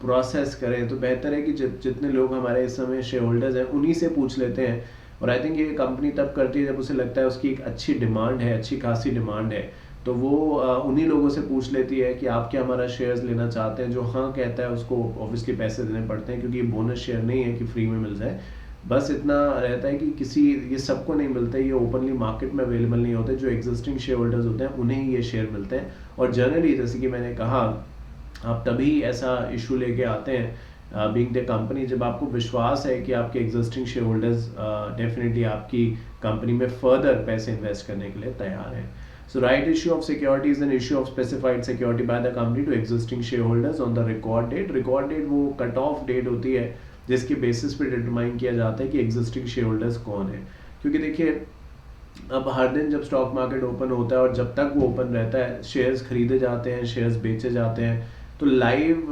प्रोसेस करें, तो बेहतर है कि जितने लोग हमारे इस समय शेयर होल्डर्स हैं उन्हीं से पूछ लेते हैं। और आई थिंक ये कंपनी तब करती है जब उसे लगता है उसकी एक अच्छी डिमांड है, अच्छी खासी डिमांड है, तो वो उन्हीं लोगों से पूछ लेती है कि आप क्या हमारा शेयर्स लेना चाहते हैं। जो हाँ कहता है उसको ऑब्वियसली पैसे देने पड़ते हैं, क्योंकि ये बोनस शेयर नहीं है कि फ्री में मिल जाए। बस इतना रहता है कि ये सबको नहीं मिलता है, ये ओपनली मार्केट में अवेलेबल नहीं होते। जो एग्जिस्टिंग शेयर होल्डर्स होते हैं उन्हें ही ये शेयर मिलते हैं। और जनरली जैसे कि मैंने कहा, आप तभी ऐसा इशू लेके आते हैं बीइंग द कंपनी जब आपको विश्वास है कि आपके एग्जिस्टिंग शेयर होल्डर्स डेफिनेटली आपकी कंपनी में फर्दर पैसे इन्वेस्ट करने के लिए तैयार हैं। So right issue of security is an issue of specified security by the company to existing shareholders on the record date। Record date वो cut off date होती है जिसके बेसिस पे डिटरमाइन किया जाता है कि एग्जिस्टिंग शेयर होल्डर्स कौन है। क्योंकि देखिए, अब हर दिन जब स्टॉक मार्केट ओपन होता है और जब तक वो ओपन रहता है, शेयर्स खरीदे जाते हैं, शेयर्स बेचे जाते हैं, तो लाइव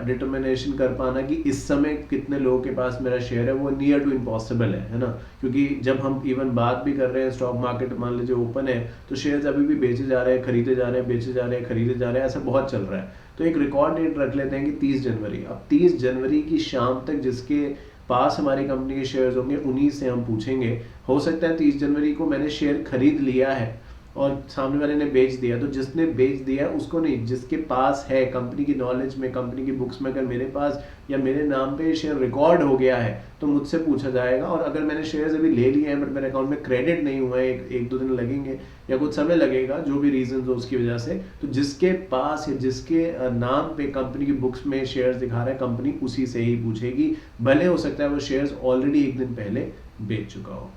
डिटर्मिनेशन कर पाना कि इस समय कितने लोगों के पास मेरा शेयर है वो नियर टू इम्पॉसिबल है ना। क्योंकि जब हम इवन बात भी कर रहे हैं, स्टॉक मार्केट मान लीजिए ओपन है, तो शेयर्स अभी भी बेचे जा रहे हैं, खरीदे जा रहे हैं, बेचे जा रहे हैं, खरीदे जा रहे हैं, ऐसा बहुत चल रहा है। तो एक रिकॉर्ड डेट रख लेते हैं कि 30 जनवरी। अब 30 जनवरी की शाम तक जिसके पास हमारी कंपनी के शेयर्स होंगे उन्हीं से हम पूछेंगे। हो सकता है 30 जनवरी को मैंने शेयर खरीद लिया है और सामने वाले ने बेच दिया, तो जिसने बेच दिया उसको नहीं, जिसके पास है कंपनी की नॉलेज में, कंपनी की बुक्स में, अगर मेरे पास या मेरे नाम पे शेयर रिकॉर्ड हो गया है तो मुझसे पूछा जाएगा। और अगर मैंने शेयर्स अभी ले लिए हैं बट मेरे अकाउंट में क्रेडिट नहीं हुआ है, एक दो दिन लगेंगे या कुछ समय लगेगा, जो भी रीजन हो उसकी वजह से, तो जिसके पास या जिसके नाम पे कंपनी की बुक्स में शेयर्स दिखा रहा है, कंपनी उसी से ही पूछेगी, भले हो सकता है वो शेयर्स ऑलरेडी एक दिन पहले बेच चुका हो।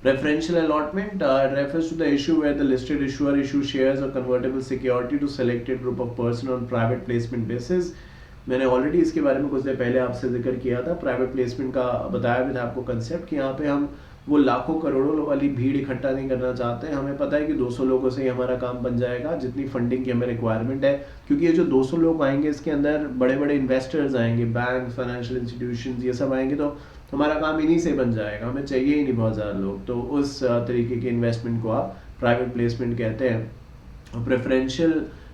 Preferential allotment refers to the issue where the listed issuer issues shares or convertible security to selected group of person on private placement basis। मैंने ऑलरेडी इसके बारे में कुछ देर पहले आपसे जिक्र किया था। प्राइवेट प्लेसमेंट का बताया भी था आपको कंसेप्ट कि यहाँ पे हम वो लाखों करोड़ों वाली भीड़ इकट्ठा नहीं करना चाहते हैं। हमें पता है कि 200 लोगों से ही हमारा काम बन जाएगा, जितनी फंडिंग की हमें रिक्वायरमेंट है। क्योंकि ये जो 200 लोग आएंगे इसके अंदर बड़े बड़े इन्वेस्टर्स आएंगे, बैंक, फाइनेंशियल इंस्टीट्यूशंस, ये सब आएंगे, तो हमारा काम इन्हीं से बन जाएगा, हमें चाहिए ही नहीं बहुत ज़्यादा लोग। तो उस तरीके के इन्वेस्टमेंट को आप प्राइवेट प्लेसमेंट कहते हैं। और प्रेफरेंशियल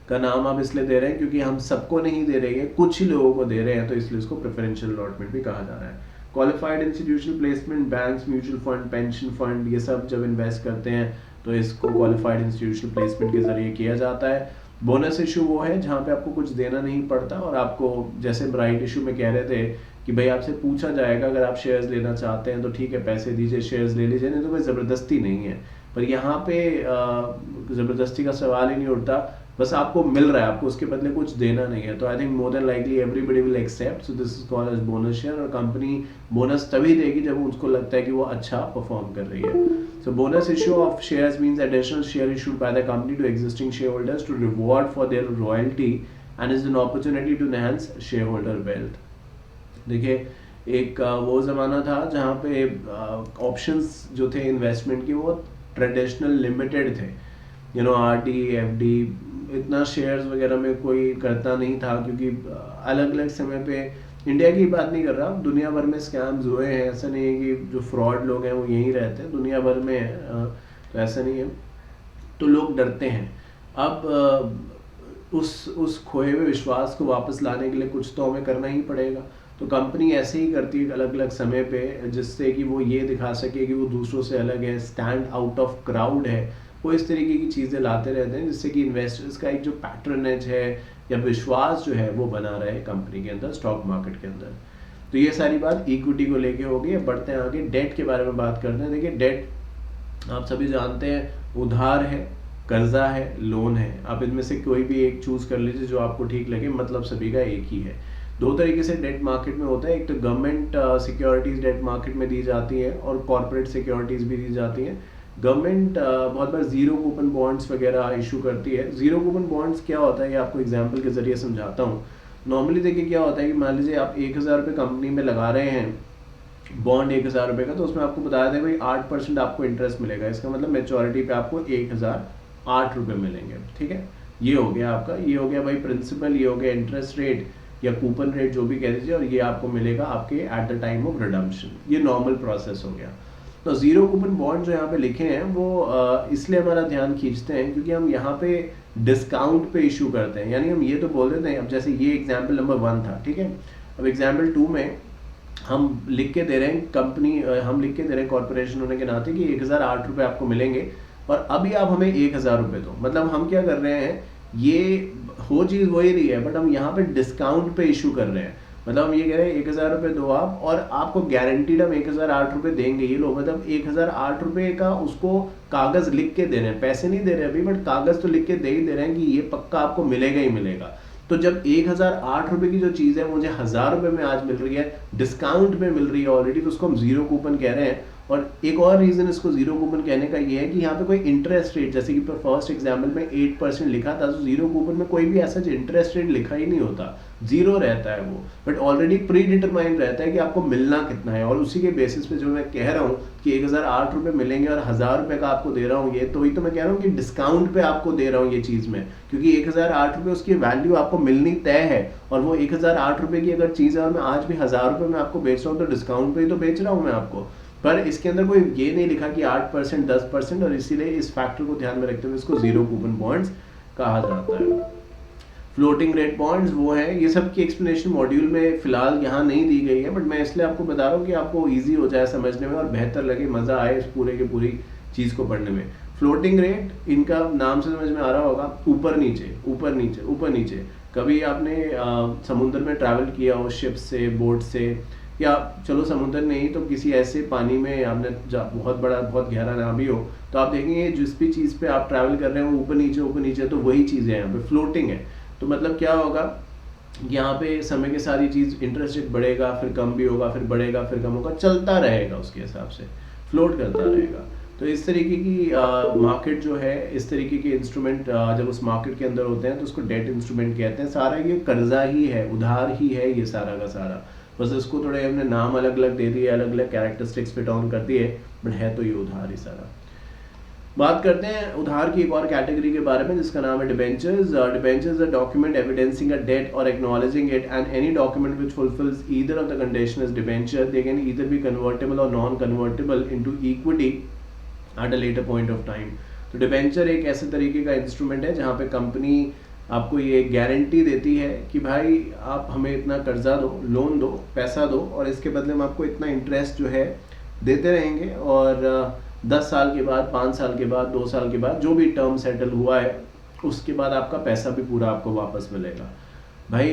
का नाम आप इसलिए दे रहे हैं क्योंकि हम सबको नहीं दे रहे हैं, कुछ ही लोगों को दे रहे हैं, तो इसलिए इसको प्रेफरेंशियल अलॉटमेंट भी कहा जा रहा है। Qualified institutional placement, banks, mutual fund, pension fund, ये सब जब इन्वेस्ट करते हैं तो इसको क्वालिफाइड इंस्टीट्यूशनल प्लेसमेंट के जरिए किया जाता है। बोनस इशू वो है जहाँ पे आपको कुछ देना नहीं पड़ता और आपको, जैसे राइट इशू में कह रहे थे कि भाई आपसे पूछा जाएगा अगर आप शेयर्स लेना चाहते हैं तो ठीक है पैसे दीजिए, शेयर्स ले लीजिए, नहीं तो कोई ज़बरदस्ती नहीं है। पर यहाँ पे ज़बरदस्ती का सवाल ही नहीं उठता, बस आपको मिल रहा है, आपको उसके बदले कुछ देना नहीं है। तो I think more than likely everybody will accept, so this is called as bonus share. और कंपनी बोनस तभी देगी जब उसको लगता है कि वो अच्छा परफॉर्म कर रही है। So bonus issue of shares means additional share issued by the company to existing share holders to reward for their royalty and is an opportunity to enhance share holder wealth. देखिए एक वो ज़माना था जहाँ पे ऑप्शंस जो थे investment की वो ट्रेडिशनल लिमिटेड थे, यू नो RD FD, इतना शेयर्स वगैरह में कोई करता नहीं था क्योंकि अलग अलग समय पे, इंडिया की बात नहीं कर रहा, दुनिया भर में स्कैम्स हुए हैं। ऐसा नहीं है कि जो फ्रॉड लोग हैं वो यहीं रहते हैं, दुनिया भर में है, तो ऐसा नहीं है। तो लोग डरते हैं। अब उस खोए हुए विश्वास को वापस लाने के लिए कुछ तो हमें करना ही पड़ेगा। तो कंपनी ऐसे ही करती है अलग अलग समय पे, जिससे कि वो ये दिखा सके कि वो दूसरों से अलग है, स्टैंड आउट ऑफ क्राउड है। वो इस तरीके की चीज़ें लाते रहते हैं जिससे कि इन्वेस्टर्स का एक जो पैटर्नेज है या विश्वास जो है वो बना रहे कंपनी के अंदर, स्टॉक मार्केट के अंदर। तो ये सारी बात इक्विटी को लेके हो गई। अब बढ़ते हैं आगे, डेट के बारे में बात करते हैं। देखिए डेट आप सभी जानते हैं, उधार है, कर्जा है, लोन है। आप इनमें से कोई भी एक चूज कर लीजिए जो आपको ठीक लगे, मतलब सभी का एक ही है। दो तरीके से डेट मार्केट में होता है, एक तो गवर्नमेंट सिक्योरिटीज डेट मार्केट में दी जाती है और कॉर्पोरेट सिक्योरिटीज भी दी जाती हैं। गवर्नमेंट बहुत बार जीरो कूपन बॉन्ड्स वगैरह इशू करती है। जीरो कूपन बॉन्ड्स क्या होता है ये आपको एग्जांपल के जरिए समझाता हूँ। नॉर्मली देखिए क्या होता है कि मान लीजिए आप 1000 रुपये कंपनी में लगा रहे हैं, बॉन्ड 1000 रुपये का, तो उसमें आपको बताया था भाई 8% आपको इंटरेस्ट मिलेगा। इसका मतलब मेच्योरिटी पे आपको 1008 रुपये मिलेंगे। ठीक है, ये हो गया आपका, ये हो गया भाई प्रिंसिपल, ये हो गया इंटरेस्ट रेट या कूपन रेट जो भी कह दीजिए, और ये आपको मिलेगा आपके at the time of redemption. ये नॉर्मल प्रोसेस हो गया। तो जीरो कूपन बॉन्ड जो यहाँ पे लिखे हैं वो इसलिए हमारा ध्यान खींचते हैं क्योंकि हम यहाँ पे डिस्काउंट पे इशू करते हैं। यानी हम ये तो बोल देते हैं, अब जैसे ये एग्जाम्पल नंबर 1 था, ठीक है। अब एग्जाम्पल 2 में हम लिख के दे रहे हैं कंपनी, हम लिख के दे रहे हैं कॉर्पोरेशन होने के नाते कि 1008 रुपये आपको मिलेंगे और अभी आप हमें 1000 रुपये दो। मतलब हम क्या कर रहे हैं, ये हो चीज़ वही रही है बट हम यहाँ पे डिस्काउंट पे इशू कर रहे हैं। मतलब हम ये कह रहे हैं 1000 रुपये दो आप, और आपको गारंटीड हम 1008 रुपये देंगे ये लोग। मतलब 1008 रुपये का उसको कागज लिख के दे रहे हैं, पैसे नहीं दे रहे अभी, बट कागज तो लिख के दे ही दे रहे हैं कि ये पक्का आपको मिलेगा ही मिलेगा। तो जब 1008 रुपये की जो चीज़ है मुझे 1000 रुपये में आज मिल रही है, डिस्काउंट में मिल रही है ऑलरेडी, तो उसको हम जीरो कूपन कह रहे हैं। और एक और रीज़न इसको जीरो कूपन कहने का ये है कि यहाँ पे कोई इंटरेस्ट रेट, जैसे कि फर्स्ट एग्जाम्पल में 8% लिखा था, तो जीरो कूपन में कोई भी ऐसा इंटरेस्ट रेट लिखा ही नहीं होता, जीरो रहता है वो, बट ऑलरेडी प्री डिटरमाइंड रहता है कि आपको मिलना कितना है। और उसी के बेसिस पे जो मैं कह रहा हूँ कि 1008 रुपये मिलेंगे और 1000 रुपये का आपको दे रहा हूँ, ये तो वही तो मैं कह रहा हूँ कि डिस्काउंट पे आपको दे रहा हूँ ये चीज़ में, क्योंकि 1008 रुपये उसकी वैल्यू आपको मिलनी तय है। और वो 1008 रुपये की अगर चीज़ है और मैं आज भी 1000 रुपये में आपको बेच रहा हूँ तो डिस्काउंट पे ही तो बेच रहा हूँ मैं आपको। पर इसके अंदर कोई ये नहीं लिखा कि 8% 10%, और इसीलिए इस फैक्टर को ध्यान में रखते हुए इसको जीरो कूपन बॉन्ड्स कहा जाता है। फ्लोटिंग रेट बॉन्ड्स वो है, ये सब की एक्सप्लेनेशन मॉड्यूल में फिलहाल यहाँ नहीं दी गई है, बट मैं इसलिए आपको बता रहा हूँ कि आपको इजी हो जाए समझने में और बेहतर लगे, मज़ा आए इस पूरे की पूरी चीज़ को पढ़ने में। फ्लोटिंग रेट, इनका नाम से समझ में आ रहा होगा, ऊपर नीचे ऊपर नीचे ऊपर नीचे। कभी आपने समुद्र में ट्रैवल किया हो शिप से, बोट से, या चलो समुद्र नहीं तो किसी ऐसे पानी में आपने बहुत बड़ा बहुत गहरा ना भी हो, तो आप देखेंगे जिस भी चीज़ पे आप ट्रैवल कर रहे हो ऊपर नीचे, तो वही चीज़ है यहाँ पे फ्लोटिंग है। तो मतलब क्या होगा, यहाँ पे समय के साथ ये चीज़ इंटरेस्ट रेट बढ़ेगा, फिर कम भी होगा, फिर बढ़ेगा, फिर कम होगा, चलता रहेगा, उसके हिसाब से फ्लोट करता रहेगा। तो इस तरीके की मार्केट जो है, इस तरीके के इंस्ट्रूमेंट जब उस मार्केट के अंदर होते हैं तो उसको डेट इंस्ट्रूमेंट कहते हैं। सारा ये कर्जा ही है, उधार ही है ये सारा का सारा, बस इसको थोड़े हमने नाम अलग अलग दे दिए, अलग अलग कैरेक्टरिस्टिक्स फिट ऑन कर दिए, बट है तो ये उधार ही सारा। बात करते हैं उधार की एक और कैटेगरी के बारे में जिसका नाम है debentures. Debentures a document evidencing a debt or acknowledging it, and any document which fulfils either of the condition is debenture. They can either be convertible or non convertible into equity at a later point of time. तो debenture एक ऐसे तरीके का instrument है जहाँ पे company आपको ये गारंटी देती है कि भाई आप हमें इतना कर्जा दो, लोन दो, पैसा दो, और इसके बदले में आपको इतना इंटरेस्ट जो है देते रहेंगे, और 10 साल के बाद, 5 साल के बाद, 2 साल के बाद जो भी टर्म सेटल हुआ है उसके बाद आपका पैसा भी पूरा आपको वापस मिलेगा। भाई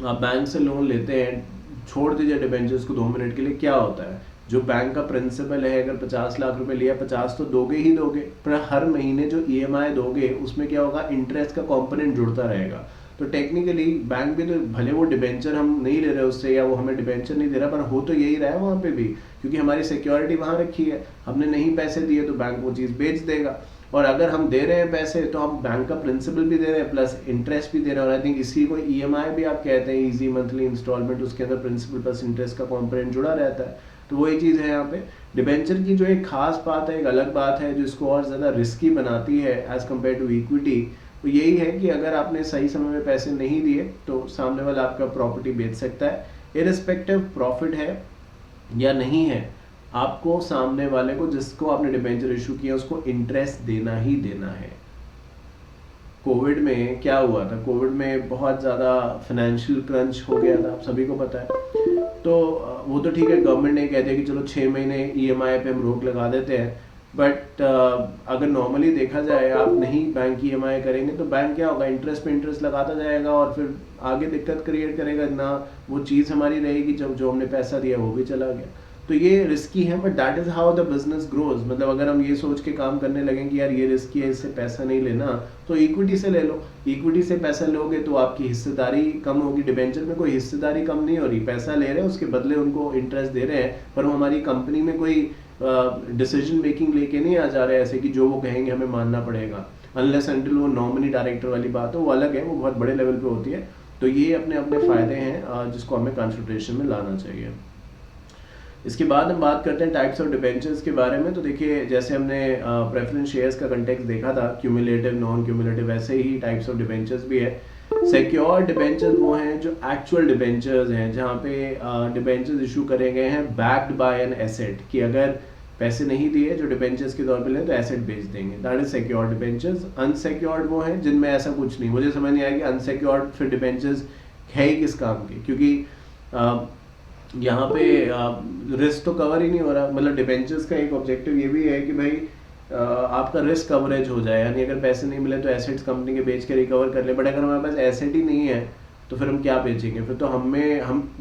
आप बैंक से लोन लेते हैं, छोड़ दीजिए डिबेंचर्स को 2 मिनट के लिए, क्या होता है, जो बैंक का प्रिंसिपल है, अगर 50 लाख रुपए लिया, 50 तो दोगे ही दोगे, पर हर महीने जो ईएमआई दोगे उसमें क्या होगा, इंटरेस्ट का कंपोनेंट जुड़ता रहेगा। तो टेक्निकली बैंक भी तो, भले वो डिबेंचर हम नहीं ले रहे उससे, या वो हमें डिबेंचर नहीं दे रहा, पर हो तो यही रहा है वहाँ पे भी, क्योंकि हमारी सिक्योरिटी वहाँ रखी है। हमने नहीं पैसे दिए तो बैंक वो चीज़ बेच देगा, और अगर हम दे रहे हैं पैसे तो हम बैंक का प्रिंसिपल भी दे रहे हैं प्लस इंटरेस्ट भी दे रहे हैं। और आई थिंक इसी को ईएमआई भी आप कहते हैं, इजी मंथली इंस्टॉलमेंट, उसके अंदर प्रिंसिपल प्लस इंटरेस्ट का कंपोनेंट जुड़ा रहता है। तो वही चीज़ है यहाँ पे। डिबेंचर की जो एक खास बात है, एक अलग बात है जो इसको और ज़्यादा रिस्की बनाती है एज कम्पेयर टू इक्विटी, तो यही है कि अगर आपने सही समय में पैसे नहीं दिए तो सामने वाला आपका प्रॉपर्टी बेच सकता है, इररिस्पेक्टिव प्रॉफिट है या नहीं है, आपको सामने वाले को, जिसको आपने डिबेंचर इशू किया, उसको इंटरेस्ट देना ही देना है। कोविड में क्या हुआ था, कोविड में बहुत ज़्यादा फाइनेंशियल क्रंच हो गया था, आप सभी को पता है। तो वो तो ठीक है, गवर्नमेंट ने कह दिया कि चलो 6 महीने ईएमआई पे हम रोक लगा देते हैं, बट अगर नॉर्मली देखा जाए, आप नहीं बैंक की ईएमआई करेंगे तो बैंक क्या होगा, इंटरेस्ट पे इंटरेस्ट लगाता जाएगा, और फिर आगे दिक्कत क्रिएट करेगा ना, वो चीज़ हमारी रहेगी, जब जो हमने पैसा दिया वो भी चला गया। तो ये रिस्की है, but that is how the business grows. मतलब अगर हम ये सोच के काम करने लगें कि यार ये रिस्की है, इससे पैसा नहीं लेना, तो इक्विटी से ले लो। इक्विटी से पैसा लोगे तो आपकी हिस्सेदारी कम होगी। डिबेंचर में कोई हिस्सेदारी कम नहीं हो रही, पैसा ले रहे हैं, उसके बदले उनको इंटरेस्ट दे रहे हैं, पर वो हमारी कंपनी में कोई डिसीजन मेकिंग लेके नहीं आ जा रहे, ऐसे कि जो वो कहेंगे हमें मानना पड़ेगा, अनलेस अनटिल वो नॉमिनी डायरेक्टर वाली बात हो, वो अलग है, वो बहुत बड़े लेवल पे होती है। तो ये अपने अपने फ़ायदे हैं जिसको हमें कंसिडरेशन में लाना चाहिए। इसके बाद हम बात करते हैं टाइप्स ऑफ डिबेंचर्स के बारे में। तो देखिए, जैसे हमने प्रेफरेंस शेयर्स का कंटेक्स्ट देखा था, क्यूमुलेटिव, नॉन क्यूमुलेटिव, वैसे ही टाइप्स ऑफ डिबेंचर्स भी है। सिक्योर डिबेंचर्स वो हैं जो एक्चुअल डिबेंचर्स हैं, जहाँ पे डिबेंचर्स इशू करे गए हैं बैक्ड बाय एन एसेट, कि अगर पैसे नहीं दिए जो डिबेंचर्स के तौर पे ले तो एसेट बेच देंगे, that is secure debentures. Unsecured वो हैं जिनमें ऐसा कुछ नहीं। मुझे समझ नहीं आया कि अनसिक्योर्ड फिर डिबेंचर्स है ही किस काम के, क्योंकि यहाँ पे रिस्क तो कवर ही नहीं हो रहा। मतलब डिबेंचर्स का एक ऑब्जेक्टिव ये भी है कि भाई आपका रिस्क कवरेज हो जाए, यानी अगर पैसे नहीं मिले तो एसेट्स कंपनी के बेच के रिकवर कर ले, बट अगर हमारे पास एसेट ही नहीं है तो फिर हम क्या बेचेंगे, फिर तो हम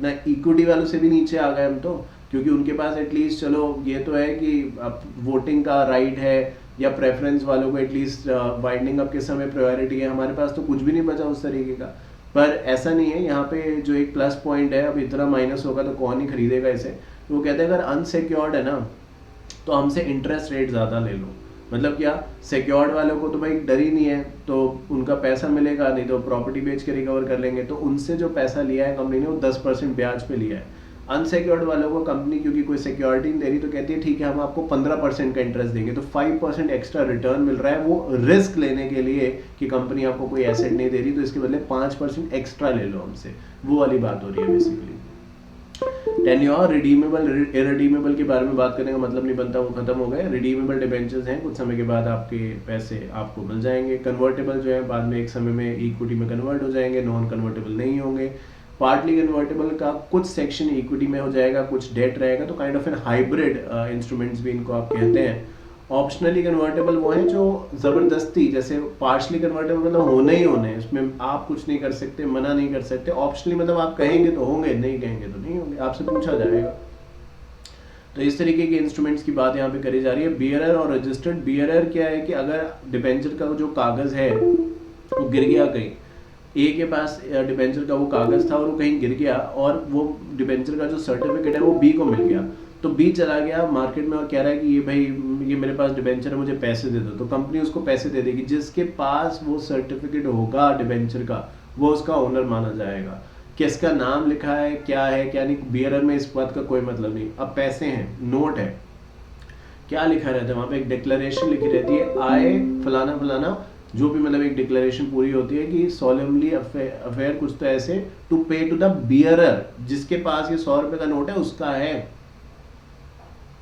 ना इक्विटी वालों से भी नीचे आ गए हम तो, क्योंकि उनके पास एटलीस्ट चलो ये तो है कि वोटिंग का राइट है, या प्रेफरेंस वालों को एटलीस्ट वाइंडिंग अप के समय प्रायोरिटी है। हमारे पास तो कुछ भी नहीं बचा उस तरीके का। पर ऐसा नहीं है, यहाँ पे जो एक प्लस पॉइंट है, अब इतना माइनस होगा तो कौन ही खरीदेगा इसे। तो वो कहते हैं अगर अनसिक्योर्ड है ना तो हमसे इंटरेस्ट रेट ज़्यादा ले लो। मतलब क्या, सिक्योर्ड वालों को तो भाई डर ही नहीं है, तो उनका पैसा मिलेगा, नहीं तो प्रॉपर्टी बेच के रिकवर कर लेंगे, तो उनसे जो पैसा लिया है कंपनी ने वो 10% ब्याज पे लिया है। अनसिक्योर्ड वालों को कंपनी क्योंकि कोई सिक्योरिटी नहीं दे रही तो कहती है ठीक है हम आपको 15% का इंटरेस्ट देंगे, तो 5% एक्स्ट्रा रिटर्न मिल रहा है, वो रिस्क लेने के लिए कि कंपनी आपको कोई एसेट नहीं दे रही, तो इसके बदले 5% एक्स्ट्रा ले लो हमसे, वो वाली बात हो रही है बेसिकली। टेन्योर, रिडीमेबल, इररिडीमेबल के बारे में बात करने का मतलब नहीं बनता, वो खत्म हो गए। रिडीमेबल डिबेंचर्स हैं, कुछ समय के बाद आपके पैसे आपको मिल जाएंगे। कन्वर्टेबल जो है बाद में एक समय में इक्विटी में कन्वर्ट हो जाएंगे, नॉन कन्वर्टेबल नहीं होंगे। पार्टली कन्वर्टेबल का कुछ सेक्शन इक्विटी में हो जाएगा, कुछ डेट रहेगा, तो kind of an hybrid instruments भी इनको आप कहते हैं। ऑप्शनली कन्वर्टेबल वो हैं जो ज़बरदस्ती, जैसे पार्शली कन्वर्टेबल मतलब होने ही होने, इसमें आप कुछ नहीं कर सकते, मना नहीं कर सकते। ऑप्शनली मतलब आप कहेंगे तो होंगे, नहीं कहेंगे तो नहीं होंगे, आपसे पूछा जाएगा। तो इस तरीके के इंस्ट्रूमेंट्स की बात यहाँ पे करी जा रही है। बियरर और रजिस्टर्ड। बियरर क्या है कि अगर डिबेंचर का जो कागज़ है वो गिर गया कहीं, ए के पास डिबेंचर का वो कागज़ था और वो कहीं गिर गया, और वो डिबेंचर का जो सर्टिफिकेट है वो बी को मिल गया, तो बी चला गया मार्केट में और कह रहा है कि ये भाई ये मेरे पास डिबेंचर है, मुझे पैसे दे दो, तो कंपनी उसको पैसे दे देगी। जिसके पास वो सर्टिफिकेट होगा डिबेंचर का वो उसका ओनर माना जाएगा। किसका नाम लिखा है, क्या है क्या नहीं, बियरर में इस बात का कोई मतलब नहीं। अब पैसे हैं, नोट है, क्या लिखा रहता है वहाँ पे, एक डिक्लेरेशन लिखी रहती है, आए फलाना फलाना, जो भी मतलब एक डिक्लेरेशन पूरी होती है कि सोलेमली अफेयर कुछ तो ऐसे, टू पे टू द बियरर, जिसके पास ये 100 रुपए का नोट है उसका है,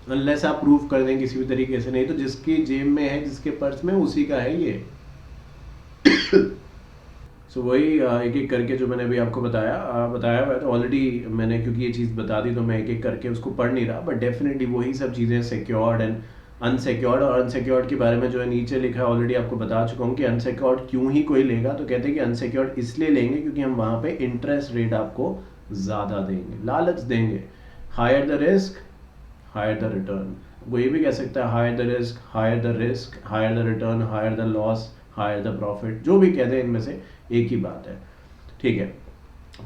अनलेस आप प्रूफ कर दें किसी भी तरीके से, नहीं तो जिसकी जेब में है, जिसके पर्स में, उसी का है ये। सो वही एक एक करके जो मैंने अभी आपको बताया हुआ है, तो ऑलरेडी मैंने क्योंकि ये चीज़ बता दी तो मैं एक एक करके उसको पढ़ नहीं रहा, बट डेफिनेटली वही सब चीज़ें सिक्योर्ड एंड अनसिक्योर्ड, और अनसिक्योर्ड के बारे में जो है नीचे लिखा है ऑलरेडी आपको बता चुका हूँ कि अनसिक्योर्ड क्यों ही कोई लेगा, तो कहते हैं कि अनसिक्योर्ड इसलिए लेंगे क्योंकि हम वहाँ पे इंटरेस्ट रेट आपको ज़्यादा देंगे, लालच देंगे। Higher the risk higher the return, वो ये भी कह सकता है higher the risk higher the return, higher the loss higher the profit, जो भी कहते हैं इनमें से एक ही बात है, ठीक है।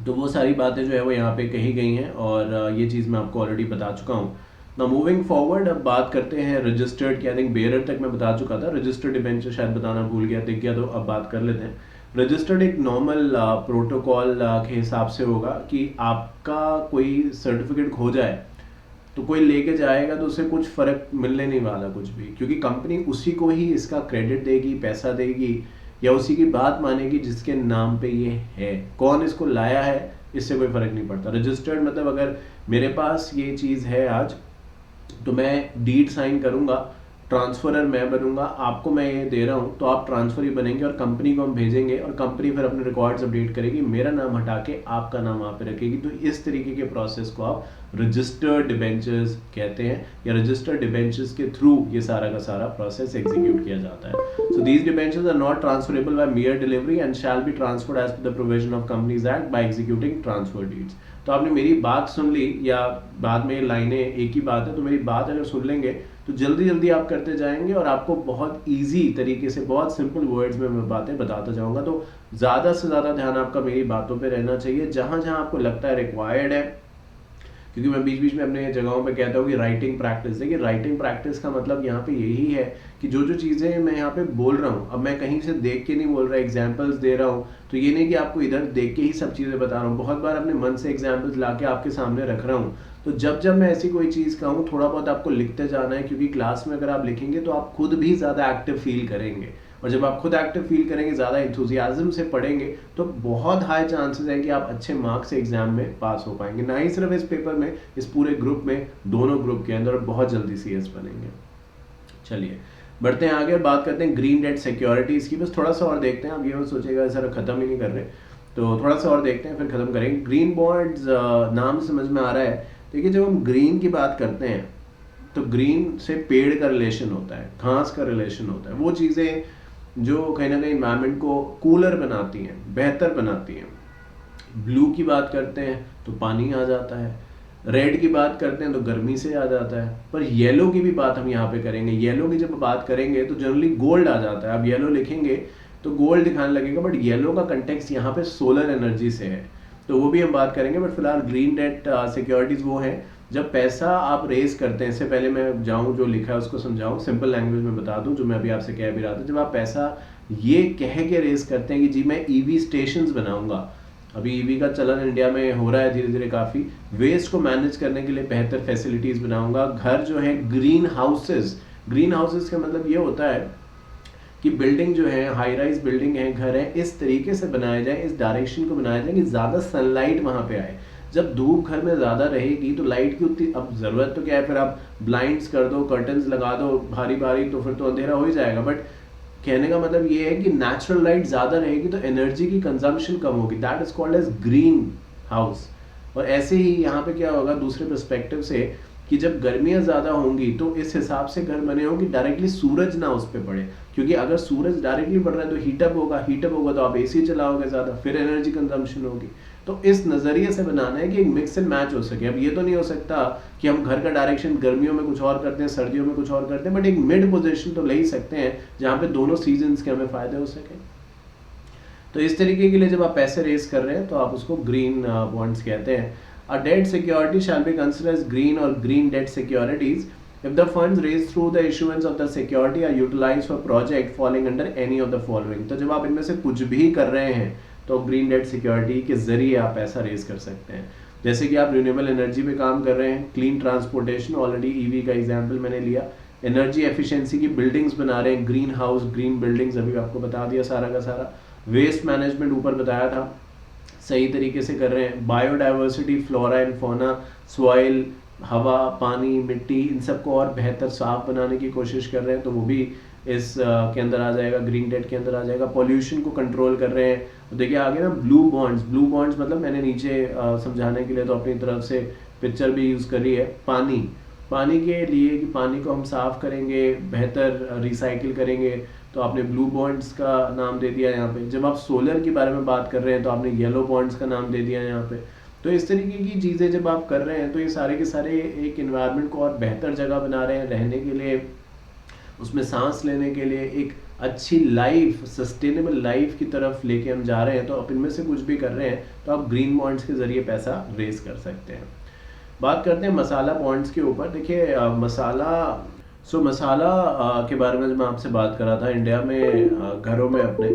तो वो सारी बातें जो है वो यहाँ पे कही गई हैं, और ये चीज़ मैं आपको ऑलरेडी बता चुका हूँ। ना मूविंग फॉरवर्ड, अब बात करते हैं रजिस्टर्ड की। आई थिंक बेयरर तक मैं बता चुका था, रजिस्टर्ड डिबेंचर शायद बताना भूल गया, दिख गया, तो अब बात कर लेते हैं। रजिस्टर्ड एक नॉर्मल प्रोटोकॉल के हिसाब से होगा कि आपका कोई सर्टिफिकेट खो जाए तो कोई लेके जाएगा तो उसे कुछ फर्क मिलने नहीं वाला कुछ भी, क्योंकि कंपनी उसी को ही इसका क्रेडिट देगी, पैसा देगी, या उसी की बात मानेगी जिसके नाम पे ये है। कौन इसको लाया है इससे कोई फर्क नहीं पड़ता। रजिस्टर्ड मतलब अगर मेरे पास ये चीज़ है आज, तो मैं डीड साइन करूंगा, ट्रांसफरर मैं बनूंगा, आपको मैं ये दे रहा हूँ तो आप ट्रांसफर ही बनेंगे, और कंपनी को हम भेजेंगे और कंपनी फिर अपने रिकॉर्ड्स अपडेट करेगी, मेरा नाम हटा के आपका नाम वहाँ पे रखेगी। तो इस तरीके के प्रोसेस को आप रजिस्टर्ड डिबेंचर्स कहते हैं, या रजिस्टर्ड डिबेंचर्स के थ्रू ये सारा का सारा प्रोसेस एग्जीक्यूट किया जाता है। So these debentures are not transferable by mere delivery and shall be transferred as per the provision of companies act by executing transfer deeds. तो आपने मेरी बात सुन ली, या बाद में लाइनें एक ही बात है, तो मेरी बात अगर सुन लेंगे तो जल्दी जल्दी आप करते जाएंगे, और आपको बहुत इजी तरीके से, बहुत सिंपल वर्ड्स में मैं बातें बताता जाऊंगा। तो ज़्यादा से ज़्यादा ध्यान आपका मेरी बातों पे रहना चाहिए, जहाँ जहाँ आपको लगता है रिक्वायर्ड है, क्योंकि मैं बीच बीच में अपने जगहों पे कहता हूँ कि राइटिंग प्रैक्टिस। देखिए राइटिंग प्रैक्टिस का मतलब यहाँ पे यही है कि जो जो चीज़ें मैं यहाँ पे बोल रहा हूँ, अब मैं कहीं से देख के नहीं बोल रहा, एग्जाम्पल्स दे रहा हूँ, तो ये नहीं कि आपको इधर देख के ही सब चीज़ें बता रहा हूँ, बहुत बार अपने मन से एग्जाम्पल्स ला के आपके सामने रख रहा हूँ। तो जब जब मैं ऐसी कोई चीज़ कहूँ, थोड़ा बहुत आपको लिखते जाना है, क्योंकि क्लास में अगर आप लिखेंगे तो आप खुद भी ज़्यादा एक्टिव फील करेंगे, और जब आप खुद एक्टिव फील करेंगे, ज़्यादा इंथुजियाज्म से पढ़ेंगे, तो बहुत हाई चांसेस है कि आप अच्छे मार्क्स से एग्जाम में पास हो पाएंगे, ना ही सिर्फ इस पेपर में, इस पूरे ग्रुप में, दोनों ग्रुप के अंदर बहुत जल्दी CS बनेंगे। चलिए बढ़ते हैं आगे और बात करते हैं ग्रीन डेट सिक्योरिटीज़ की। बस थोड़ा सा और देखते हैं, अब ये मत सोचेगा सर ख़त्म ही नहीं कर रहे, तो थोड़ा सा और देखते हैं फिर ख़त्म करेंगे। ग्रीन बॉन्ड्स नाम समझ में आ रहा है। देखिए जब हम ग्रीन की बात करते हैं तो ग्रीन से पेड़ का रिलेशन होता है, घास का रिलेशन होता है, वो चीज़ें जो कहीं ना कहीं एनवायरनमेंट को कूलर बनाती हैं, बेहतर बनाती हैं। ब्लू की बात करते हैं तो पानी आ जाता है, रेड की बात करते हैं तो गर्मी से आ जाता है, पर येलो की भी बात हम यहाँ पे करेंगे। येलो की जब बात करेंगे तो जनरली गोल्ड आ जाता है। अब येलो लिखेंगे तो गोल्ड दिखाने लगेगा, बट येलो का कंटेक्स्ट यहाँ पे सोलर एनर्जी से है, तो वो भी हम बात करेंगे। बट फिलहाल ग्रीन डेट सिक्योरिटीज़ वो है जब पैसा आप रेज करते हैं। इससे पहले मैं जाऊँ जो लिखा है उसको समझाऊँ, सिंपल लैंग्वेज में बता दूँ जो मैं अभी आपसे कह भी रहा था। जब आप पैसा ये कह के रेज करते हैं कि जी मैं EV स्टेशंस बनाऊंगा, अभी EV का चलन इंडिया में हो रहा है धीरे धीरे काफ़ी, वेस्ट को मैनेज करने के लिए बेहतर फैसिलिटीज़ बनाऊंगा, घर जो है ग्रीन हाउसेस का मतलब ये होता है कि बिल्डिंग जो है, हाई राइज बिल्डिंग है, घर है, इस तरीके से बनाया जाए, इस डायरेक्शन को बनाया जाए कि ज़्यादा सनलाइट वहाँ पे आए। जब धूप घर में ज़्यादा रहेगी तो लाइट की उतनी, अब ज़रूरत तो क्या है, फिर आप ब्लाइंड्स कर दो, कर्टन्स लगा दो भारी भारी, तो फिर तो अंधेरा हो ही जाएगा। बट कहने का मतलब ये है कि नेचुरल लाइट ज़्यादा रहेगी तो एनर्जी की कंजम्पशन कम होगी, that is called as greenhouse. और ऐसे ही यहाँ पे क्या होगा दूसरे पर्सपेक्टिव से, कि जब गर्मियाँ ज़्यादा होंगी तो इस हिसाब से घर बने होंगे डायरेक्टली सूरज ना उस पर पड़े, क्योंकि अगर सूरज डायरेक्टली पड़ रहा है तो हीटअप होगा तो आप AC चलाओगे ज़्यादा, फिर एनर्जी कंजम्पशन होगी। तो इस नज़रिए से बनाना है कि एक मिक्स एंड मैच हो सके। अब ये तो नहीं हो सकता कि हम घर का डायरेक्शन गर्मियों में कुछ और करते हैं, सर्दियों में कुछ और करते हैं, बट एक मिड पोजीशन तो ले ही सकते हैं जहाँ पे दोनों सीजन्स के हमें फ़ायदे हो सके। तो इस तरीके के लिए जब आप पैसे रेज कर रहे हैं तो आप उसको ग्रीन बॉन्ड्स कहते हैं। A debt security shall be considered as green or green debt securities if the funds raised through the issuance of the security are utilized for project falling under any of the following। तो जब आप इनमें से कुछ भी कर रहे हैं तो ग्रीन डेट सिक्योरिटी के जरिए आप पैसा रेज कर सकते हैं। जैसे कि आप रिन्यूएबल एनर्जी पे काम कर रहे हैं, क्लीन ट्रांसपोर्टेशन, ऑलरेडी EV का एग्जाम्पल मैंने लिया, एनर्जी एफिशिएंसी की बिल्डिंग्स बना रहे हैं, ग्रीन हाउस, ग्रीन बिल्डिंग्स अभी आपको बता दिया सारा का सारा, वेस्ट मैनेजमेंट ऊपर बताया था सही तरीके से कर रहे हैं, biodiversity, flora and fauna, soil, हवा, पानी, मिट्टी, इन सबको और बेहतर साफ बनाने की कोशिश कर रहे हैं, तो वो भी के अंदर आ जाएगा, ग्रीन डेट के अंदर आ जाएगा। पॉल्यूशन को कंट्रोल कर रहे हैं। तो देखिए आगे ना ब्लू बॉन्ड्स मतलब मैंने नीचे समझाने के लिए तो अपनी तरफ से पिक्चर भी यूज़ करी है। पानी के लिए कि पानी को हम साफ करेंगे, बेहतर रिसाइकिल करेंगे, तो आपने ब्लू बॉन्ड्स का नाम दे दिया यहाँ पे। जब आप सोलर के बारे में बात कर रहे हैं तो आपने येलो बॉन्ड्स का नाम दे दिया यहाँ पे। तो इस तरीके की चीज़ें जब आप कर रहे हैं तो ये सारे के सारे एक इन्वायरमेंट को और बेहतर जगह बना रहे हैं रहने के लिए, उसमें सांस लेने के लिए, एक अच्छी लाइफ, सस्टेनेबल लाइफ की तरफ लेके हम जा रहे हैं। तो आप इनमें से कुछ भी कर रहे हैं तो आप ग्रीन बॉन्ड्स के जरिए पैसा रेज कर सकते हैं। बात करते हैं मसाला बॉन्ड्स के ऊपर। देखिए मसाला के बारे में जब मैं आपसे बात कर रहा था, इंडिया में घरों में अपने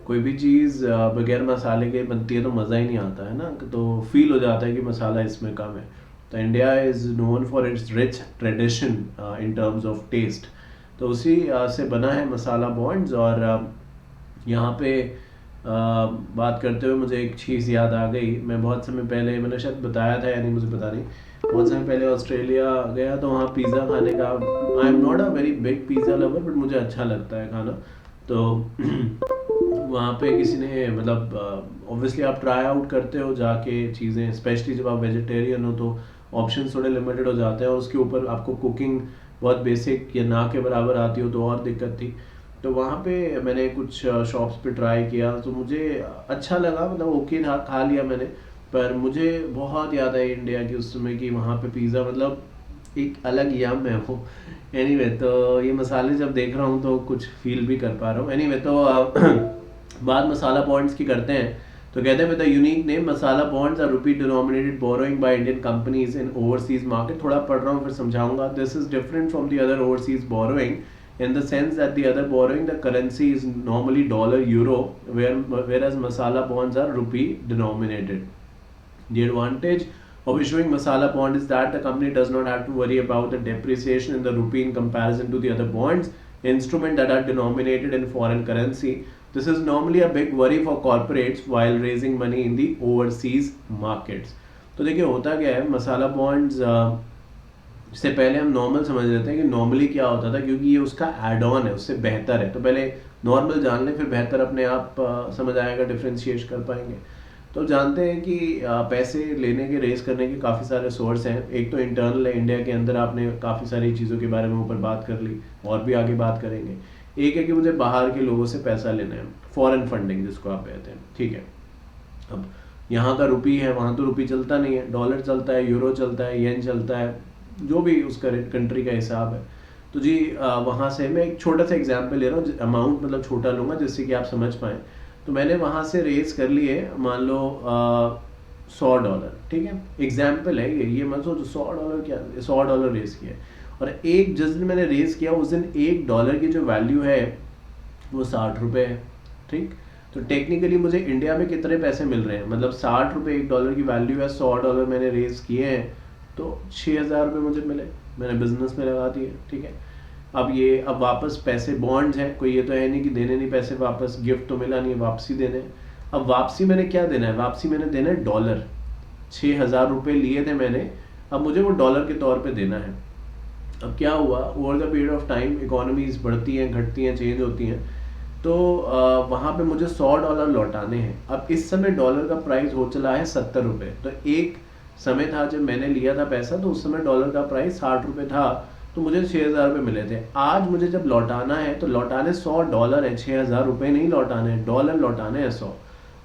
कोई भी चीज़ बगैर मसाले के बनती है तो मज़ा ही नहीं आता है ना, तो फील हो जाता है कि मसाला इसमें कम है। तो India is known for its rich tradition in terms of taste. तो उसी से बना है मसाला बॉन्ड्स। और यहाँ पे बात करते हुए मुझे एक चीज़ याद आ गई। मैं बहुत समय पहले, मैंने शायद बताया था या नहीं मुझे पता नहीं, बहुत समय पहले ऑस्ट्रेलिया गया तो वहाँ पिज़्ज़ा खाने का, I am not a very big pizza lover but मुझे अच्छा लगता है खाना। तो वहाँ पे किसी ने मतलब ऑब्वियसली आप ट्राई आउट करते हो जाके चीज़ें, स्पेशली जब आप वेजिटेरियन हो तो ऑप्शन थोड़े लिमिटेड हो जाते हैं और उसके ऊपर आपको कुकिंग बहुत बेसिक या ना के बराबर आती हो तो और दिक्कत थी। तो वहाँ पे मैंने कुछ शॉप्स पे ट्राई किया तो मुझे अच्छा लगा, मतलब ओके था, खा लिया मैंने। पर मुझे बहुत याद आई इंडिया की उस समय की, वहाँ पे पिज़्ज़ा मतलब एक अलग यम है वो। एनीवे तो ये मसाले जब देख रहा हूँ तो कुछ फील भी कर पा रहा हूँ। एनीवे तो बात मसाला बॉन्ड्स की करते हैं। तो कहते हैं with the unique name masala bonds are rupee denominated borrowing by Indian companies in overseas market. थोड़ा पढ़ रहा हूँ फिर समझाऊंगा। This is different from the other overseas borrowing in the sense that the other borrowing the currency is normally dollar euro whereas masala bonds are rupee denominated. The advantage of issuing masala bond is that the company does not have to worry about the depreciation in the rupee in comparison to the other bonds instruments that are denominated in foreign currency. This is normally a big worry for corporates while raising money in the overseas markets. तो देखिए होता क्या है, मसाला bonds इससे पहले हम normal समझ लेते हैं कि नॉर्मली क्या होता था, क्योंकि ये उसका एड ऑन है, उससे बेहतर है। तो पहले नॉर्मल जान लें फिर बेहतर अपने आप समझ आएगा, डिफ्रेंशिएट कर पाएंगे। तो जानते हैं कि पैसे लेने के, रेस करने के काफ़ी सारे सोर्स हैं। एक तो इंटरनल है, इंडिया के अंदर आपने काफ़ी सारी चीज़ों के बारे में ऊपर बात कर ली और भी आगे बात करेंगे। एक है कि मुझे बाहर के लोगों से पैसा लेना है, फॉरेन फंडिंग जिसको आप कहते हैं, ठीक है। अब यहाँ का रुपी है, वहाँ तो रुपी चलता नहीं है, डॉलर चलता है, यूरो चलता है, येन चलता है, जो भी उस कंट्री का हिसाब है। तो जी वहाँ से मैं एक छोटा सा एग्जांपल ले रहा हूँ, अमाउंट मतलब छोटा लूँगा जिससे कि आप समझ पाएँ। तो मैंने वहाँ से रेस कर लिए मान लो $100, ठीक है, एग्जाम्पल है ये मत सोचो $100 क्या, $100 रेस किया। और एक जिस दिन मैंने रेस किया उस दिन $1 की जो वैल्यू है वो 60 रुपये है, ठीक। तो टेक्निकली मुझे इंडिया में कितने पैसे मिल रहे हैं, मतलब 60 रुपये $1 की वैल्यू है, $100 मैंने रेस किए हैं तो 6,000 रुपये मुझे मिले, मैंने बिजनेस में लगा दिए, ठीक है। अब वापस पैसे बॉन्ड्स हैं, कोई ये तो है नहीं कि देने नहीं पैसे वापस, गिफ्ट तो मिला नहीं, वापसी देने। अब वापसी मैंने क्या देना है, वापसी मैंने देना है डॉलर। 6,000 रुपये लिए थे मैंने, अब मुझे वो डॉलर के तौर पे देना है। अब क्या हुआ, over the period of time economies बढ़ती हैं, घटती हैं, चेंज होती हैं, तो वहाँ पे मुझे $100 लौटाने हैं। अब इस समय डॉलर का प्राइस हो चला है 70 रुपये। तो एक समय था जब मैंने लिया था पैसा तो उस समय डॉलर का प्राइस 60 रुपये था, तो मुझे 6,000 रुपये मिले थे। आज मुझे जब लौटाना है तो लौटाने $100 है, 6,000 रुपये नहीं लौटाने हैं, डॉलर लौटाने हैं 100।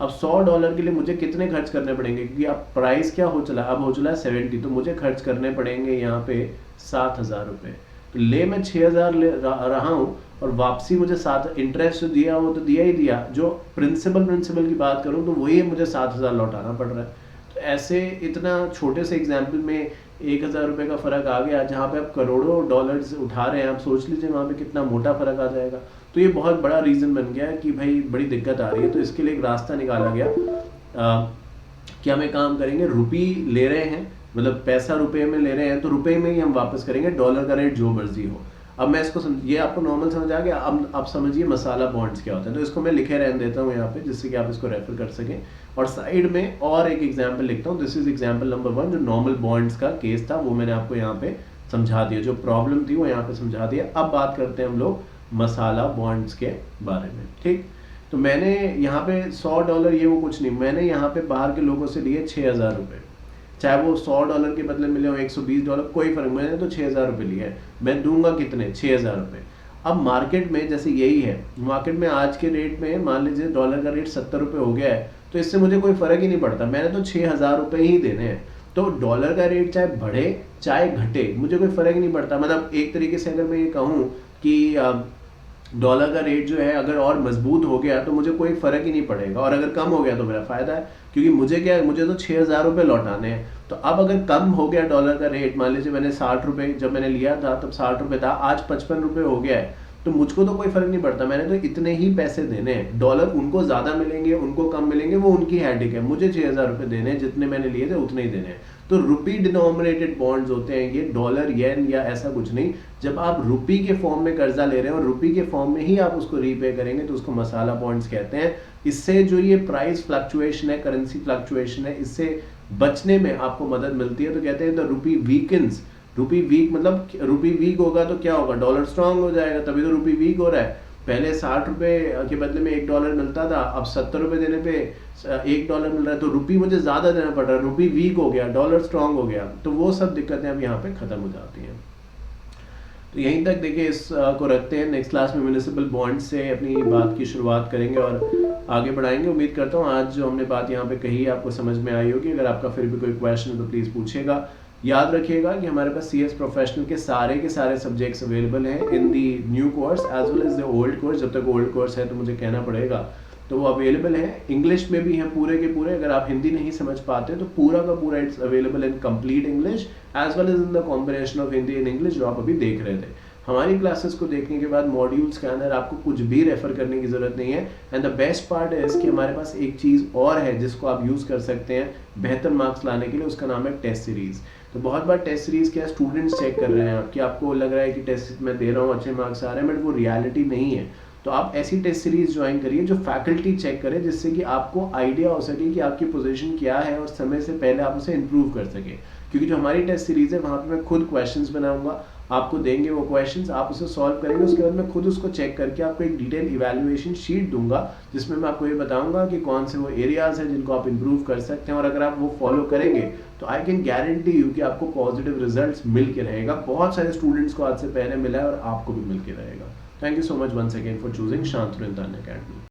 अब $100 के लिए मुझे कितने खर्च करने पड़ेंगे, क्योंकि अब प्राइस क्या हो चला, अब हो चला है 70, तो मुझे खर्च करने पड़ेंगे यहाँ पे 7,000 रुपये। तो ले मैं 6,000 ले रहा हूँ और वापसी मुझे 7, इंटरेस्ट दिया वो तो दिया ही दिया, जो प्रिंसिपल की बात करूँ तो वही मुझे 7,000 लौटाना पड़ रहा है। तो ऐसे इतना छोटे से एग्जाम्पल में 1,000 रुपये का फ़र्क आ गया, जहाँ पे आप करोड़ों डॉलर्स उठा रहे हैं, आप सोच लीजिए वहाँ पे कितना मोटा फ़र्क आ जाएगा। तो ये बहुत बड़ा रीज़न बन गया है कि भाई बड़ी दिक्कत आ रही है। तो इसके लिए एक रास्ता निकाला गया कि हम एक काम करेंगे, रुपी ले रहे हैं, मतलब पैसा रुपये में ले रहे हैं तो रुपये में ही हम वापस करेंगे, डॉलर का रेट जो मर्जी हो। अब मैं इसको ये आपको नॉर्मल समझ आ गया। अब आप समझिए मसाला बॉन्ड्स क्या होता है। तो इसको मैं लिखे रहने देता हूँ यहाँ पे, जिससे कि आप इसको रेफर कर सकें। और साइड में और एक एग्जाम्पल लिखता हूँ, दिस इज एग्जाम्पल नंबर 1, जो नॉर्मल बॉन्ड्स का केस था वो मैंने आपको यहाँ पे समझा दिया, जो प्रॉब्लम थी वो यहाँ पे समझा दिया। अब बात करते हैं हम लोग मसाला बॉन्ड्स के बारे में। ठीक, तो मैंने यहाँ पे $100 ये वो कुछ नहीं, मैंने यहाँ पे बाहर के लोगों से लिए $6000, चाहे वो $100 के बदले मिले हो $120, कोई फर्क, मैंने तो $6000 लिए है। मैं दूंगा कितने? $6000। अब मार्केट में जैसे यही है, मार्केट में आज के रेट में मान लीजिए डॉलर का रेट $70 हो गया है, तो इससे मुझे कोई फर्क ही नहीं पड़ता, मैंने तो $6000 ही देने हैं। तो डॉलर का रेट चाहे बढ़े चाहे घटे, मुझे कोई फर्क ही नहीं पड़ता। मतलब एक तरीके से अगर मैं ये कहूँ कि डॉलर का रेट जो है अगर और मजबूत हो गया तो मुझे कोई फर्क ही नहीं पड़ेगा, और अगर कम हो गया तो मेरा फायदा है, क्योंकि मुझे क्या है, मुझे तो $6000 लौटाने हैं। तो अब अगर कम हो गया डॉलर का रेट, मान लीजिए मैंने $60, जब मैंने लिया था तब $60 था, आज $55 हो गया है, तो मुझको तो कोई फर्क नहीं पड़ता, मैंने तो इतने ही पैसे देने हैं। डॉलर उनको ज्यादा मिलेंगे, उनको कम मिलेंगे, वो उनकी हेडेक है, मुझे $6000 देने हैं, जितने मैंने लिए थे उतने ही देने हैं। तो रुपी डिनोमिनेटेड बॉन्ड्स होते हैं ये, डॉलर येन या ऐसा कुछ नहीं। जब आप रुपी के फॉर्म में कर्जा ले रहे हैं और रुपी के फॉर्म में ही आप उसको रीपे करेंगे तो उसको मसाला बॉन्ड्स कहते हैं। इससे जो ये प्राइस फ्लक्चुएशन है, करेंसी फ्लक्चुएशन है, इससे बचने में आपको मदद मिलती है। तो कहते हैं the rupee weakens, rupee weak मतलब रुपी वीक होगा तो क्या होगा, डॉलर स्ट्रांग हो जाएगा, तभी तो रुपी वीक हो रहा है। पहले $60 के बदले में $1 मिलता था, अब $70 देने पे $1 मिल रहा है, तो रुपी मुझे ज्यादा देना पड़ रहा है, रुपी वीक हो गया, डॉलर स्ट्रांग हो गया, तो वो सब दिक्कतें अब यहाँ पे खत्म हो जाती हैं। तो यहीं तक देखिए इस को रखते हैं, नेक्स्ट क्लास में म्युनिसिपल बॉन्ड से अपनी बात की शुरुआत करेंगे और आगे बढ़ाएंगे। उम्मीद करता हूँ आज जो हमने बात यहाँ पे कही आपको समझ में आई होगी। अगर आपका फिर भी कोई क्वेश्चन है तो प्लीज़ पूछेगा। याद रखिएगा कि हमारे पास CS प्रोफेशनल के सारे सब्जेक्ट्स अवेलेबल हैं in the new course as well as the old course. जब तक ओल्ड कोर्स है तो मुझे कहना पड़ेगा, तो वो अवेलेबल है, इंग्लिश में भी हैं पूरे के पूरे। अगर आप हिंदी नहीं समझ पाते तो पूरा का पूरा it's available in complete English as well as in the combination of Hindi and English जो आप अभी देख रहे थे। हमारी क्लासेस को देखने के बाद मॉड्यूल्स के अंदर आपको कुछ भी रेफर करने की जरूरत नहीं है। एंड द बेस्ट पार्ट है कि हमारे पास एक चीज और है जिसको आप यूज कर सकते हैं बेहतर मार्क्स लाने के लिए, उसका नाम है टेस्ट सीरीज। तो बहुत बार टेस्ट सीरीज क्या स्टूडेंट्स चेक कर रहे हैं कि आपको लग रहा है कि टेस्ट मैं दे रहा हूँ अच्छे मार्क्स आ रहे हैं, बट वो रियलिटी नहीं है। तो आप ऐसी टेस्ट सीरीज ज्वाइन करिए जो फैकल्टी चेक करे, जिससे कि आपको आइडिया हो सके कि आपकी पोजीशन क्या है और समय से पहले आप उसे इंप्रूव कर सके। क्योंकि जो हमारी टेस्ट सीरीज है वहाँ पे मैं खुद क्वेश्चंस बनाऊंगा, आपको देंगे वो क्वेश्चंस, आप उसे सॉल्व करेंगे, उसके बाद मैं खुद उसको चेक करके आपको एक डिटेल इवैल्यूएशन शीट दूंगा जिसमें मैं आपको ये बताऊंगा कि कौन से वो एरियाज हैं जिनको आप इंप्रूव कर सकते हैं। और अगर आप वो फॉलो करेंगे तो आई कैन गारंटी यू कि आपको पॉजिटिव रिजल्ट्स मिल के रहेगा। बहुत सारे स्टूडेंट्स को आज से पहले मिला है और आपको भी मिल के रहेगा। Thank you so much once again for choosing Shantanu इंतान अकेडमी।